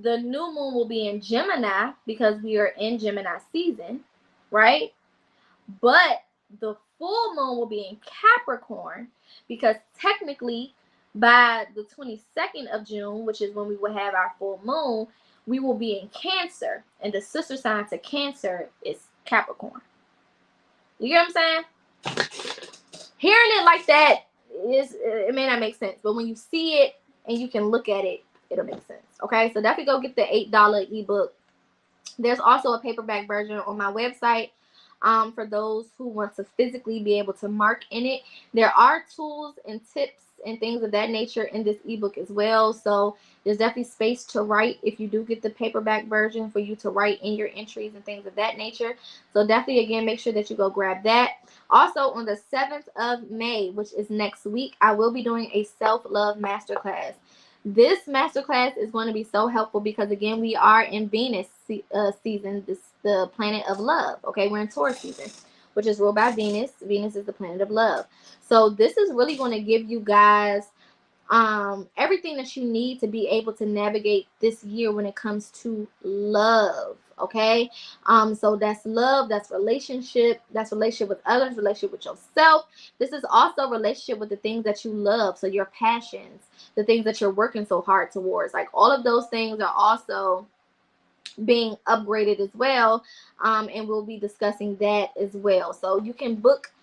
the new moon will be in Gemini because we are in Gemini season, right? But the full moon will be in Capricorn because technically by the 22nd of June, which is when we will have our full moon, we will be in Cancer, and the sister sign to Cancer is Capricorn. You get what I'm saying? Hearing it like that it may not make sense, but when you see it and you can look at it, it'll make sense. Okay, so definitely go get the $8 ebook. There's also a paperback version on my website for those who want to physically be able to mark in it. There are tools and tips and things of that nature in this ebook as well. So there's definitely space to write if you do get the paperback version, for you to write in your entries and things of that nature. So definitely, again, make sure that you go grab that. Also, on the 7th of May, which is next week, I will be doing a self-love masterclass. This masterclass is going to be so helpful because, again, we are in Venus season, the planet of love. Okay, we're in Taurus season, which is ruled by Venus. Venus is the planet of love. So this is really going to give you guys everything that you need to be able to navigate this year when it comes to love. Okay, so that's love, that's relationship with others, relationship with yourself. This is also relationship with the things that you love, so your passions, the things that you're working so hard towards, like all of those things are also being upgraded as well, and we'll be discussing that as well. So you can book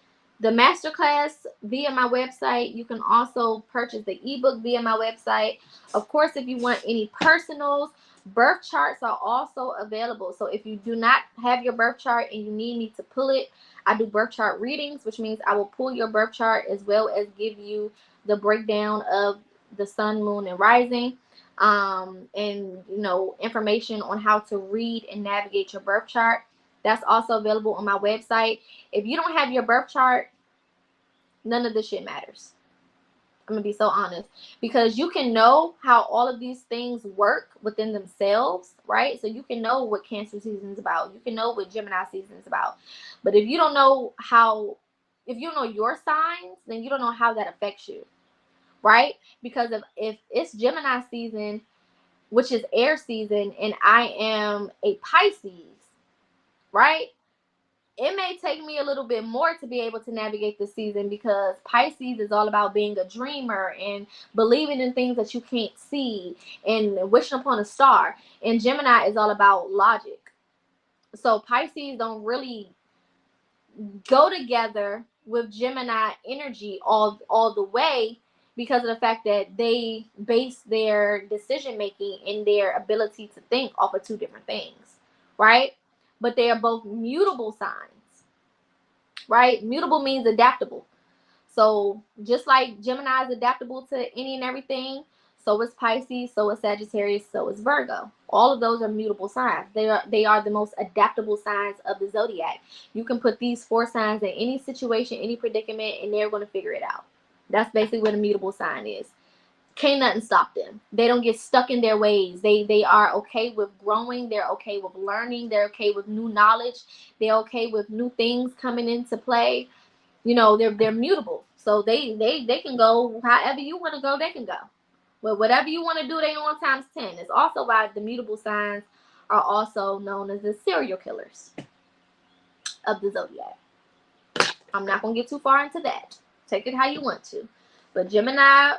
the masterclass via my website. You can also purchase the ebook via my website. Of course, if you want any personals, birth charts are also available. So if you do not have your birth chart and you need me to pull it, I do birth chart readings, which means I will pull your birth chart as well as give you the breakdown of the sun, moon, and rising, and information on how to read and navigate your birth chart. That's also available on my website. If you don't have your birth chart, none of this shit matters. I'm gonna be so honest, because you can know how all of these things work within themselves, right? So you can know what Cancer season is about, you can know what Gemini season is about, but if you don't know if you don't know your signs, then you don't know how that affects you, right? Because if it's Gemini season, which is air season, and I am a Pisces, right? It may take me a little bit more to be able to navigate this season, because Pisces is all about being a dreamer and believing in things that you can't see and wishing upon a star. And Gemini is all about logic. So Pisces don't really go together with Gemini energy all the way, because of the fact that they base their decision making and their ability to think off of two different things, right? But they are both mutable signs, right? Mutable means adaptable. So just like Gemini is adaptable to any and everything, so is Pisces, so is Sagittarius, so is Virgo. All of those are mutable signs. They are the most adaptable signs of the zodiac. You can put these 4 signs in any situation, any predicament, and they're going to figure it out. That's basically what a mutable sign is. Can't nothing stop them. They don't get stuck in their ways. They are okay with growing. They're okay with learning. They're okay with new knowledge. They're okay with new things coming into play. You know, they're mutable. So they can go however you want to go, they can go. But whatever you want to do, they on times 10. It's also why the mutable signs are also known as the serial killers of the zodiac. I'm not going to get too far into that. Take it how you want to. But Gemini,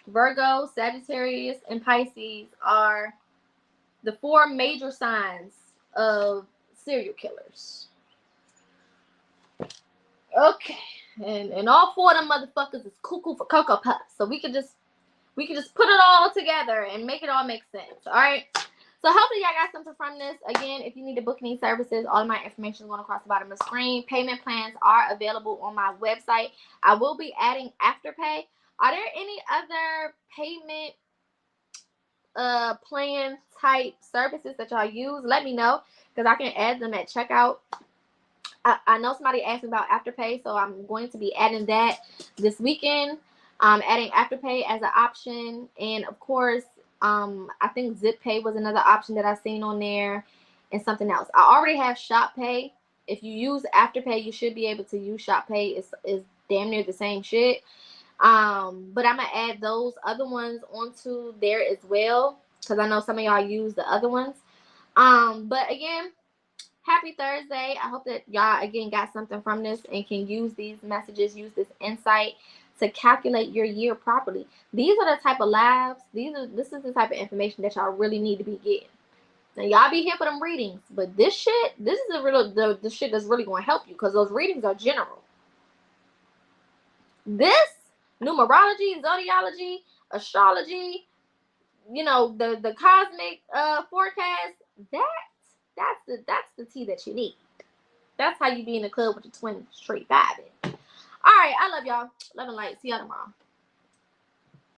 Virgo, Sagittarius, and Pisces are the 4 major signs of serial killers. Okay. And all 4 of them motherfuckers is cuckoo for Cocoa Puffs. So we could just put it all together and make it all make sense. All right. So hopefully y'all got something from this. Again, if you need to book any services, all of my information is going across the bottom of the screen. Payment plans are available on my website. I will be adding Afterpay. Are there any other payment plan type services that y'all use? Let me know, because I can add them at checkout. I know somebody asked me about Afterpay, so I'm going to be adding that this weekend. Adding Afterpay as an option, and of course, I think ZipPay was another option that I seen on there, and something else. I already have ShopPay. If you use Afterpay, you should be able to use ShopPay. It's damn near the same shit. But I'm gonna add those other ones onto there as well, because I know some of y'all use the other ones. But again, happy Thursday. I hope that y'all again got something from this and can use these messages, use this insight to calculate your year properly. These are the type of lives, this is the type of information that y'all really need to be getting. Now y'all be here for them readings, but this is the shit that's really going to help you, because those readings are general. This numerology, zodiology, astrology, you know, the cosmic forecast, that's the tea that you need. That's how you be in the club with the twin straight vibing. All right, I love y'all. Love and light. See y'all tomorrow.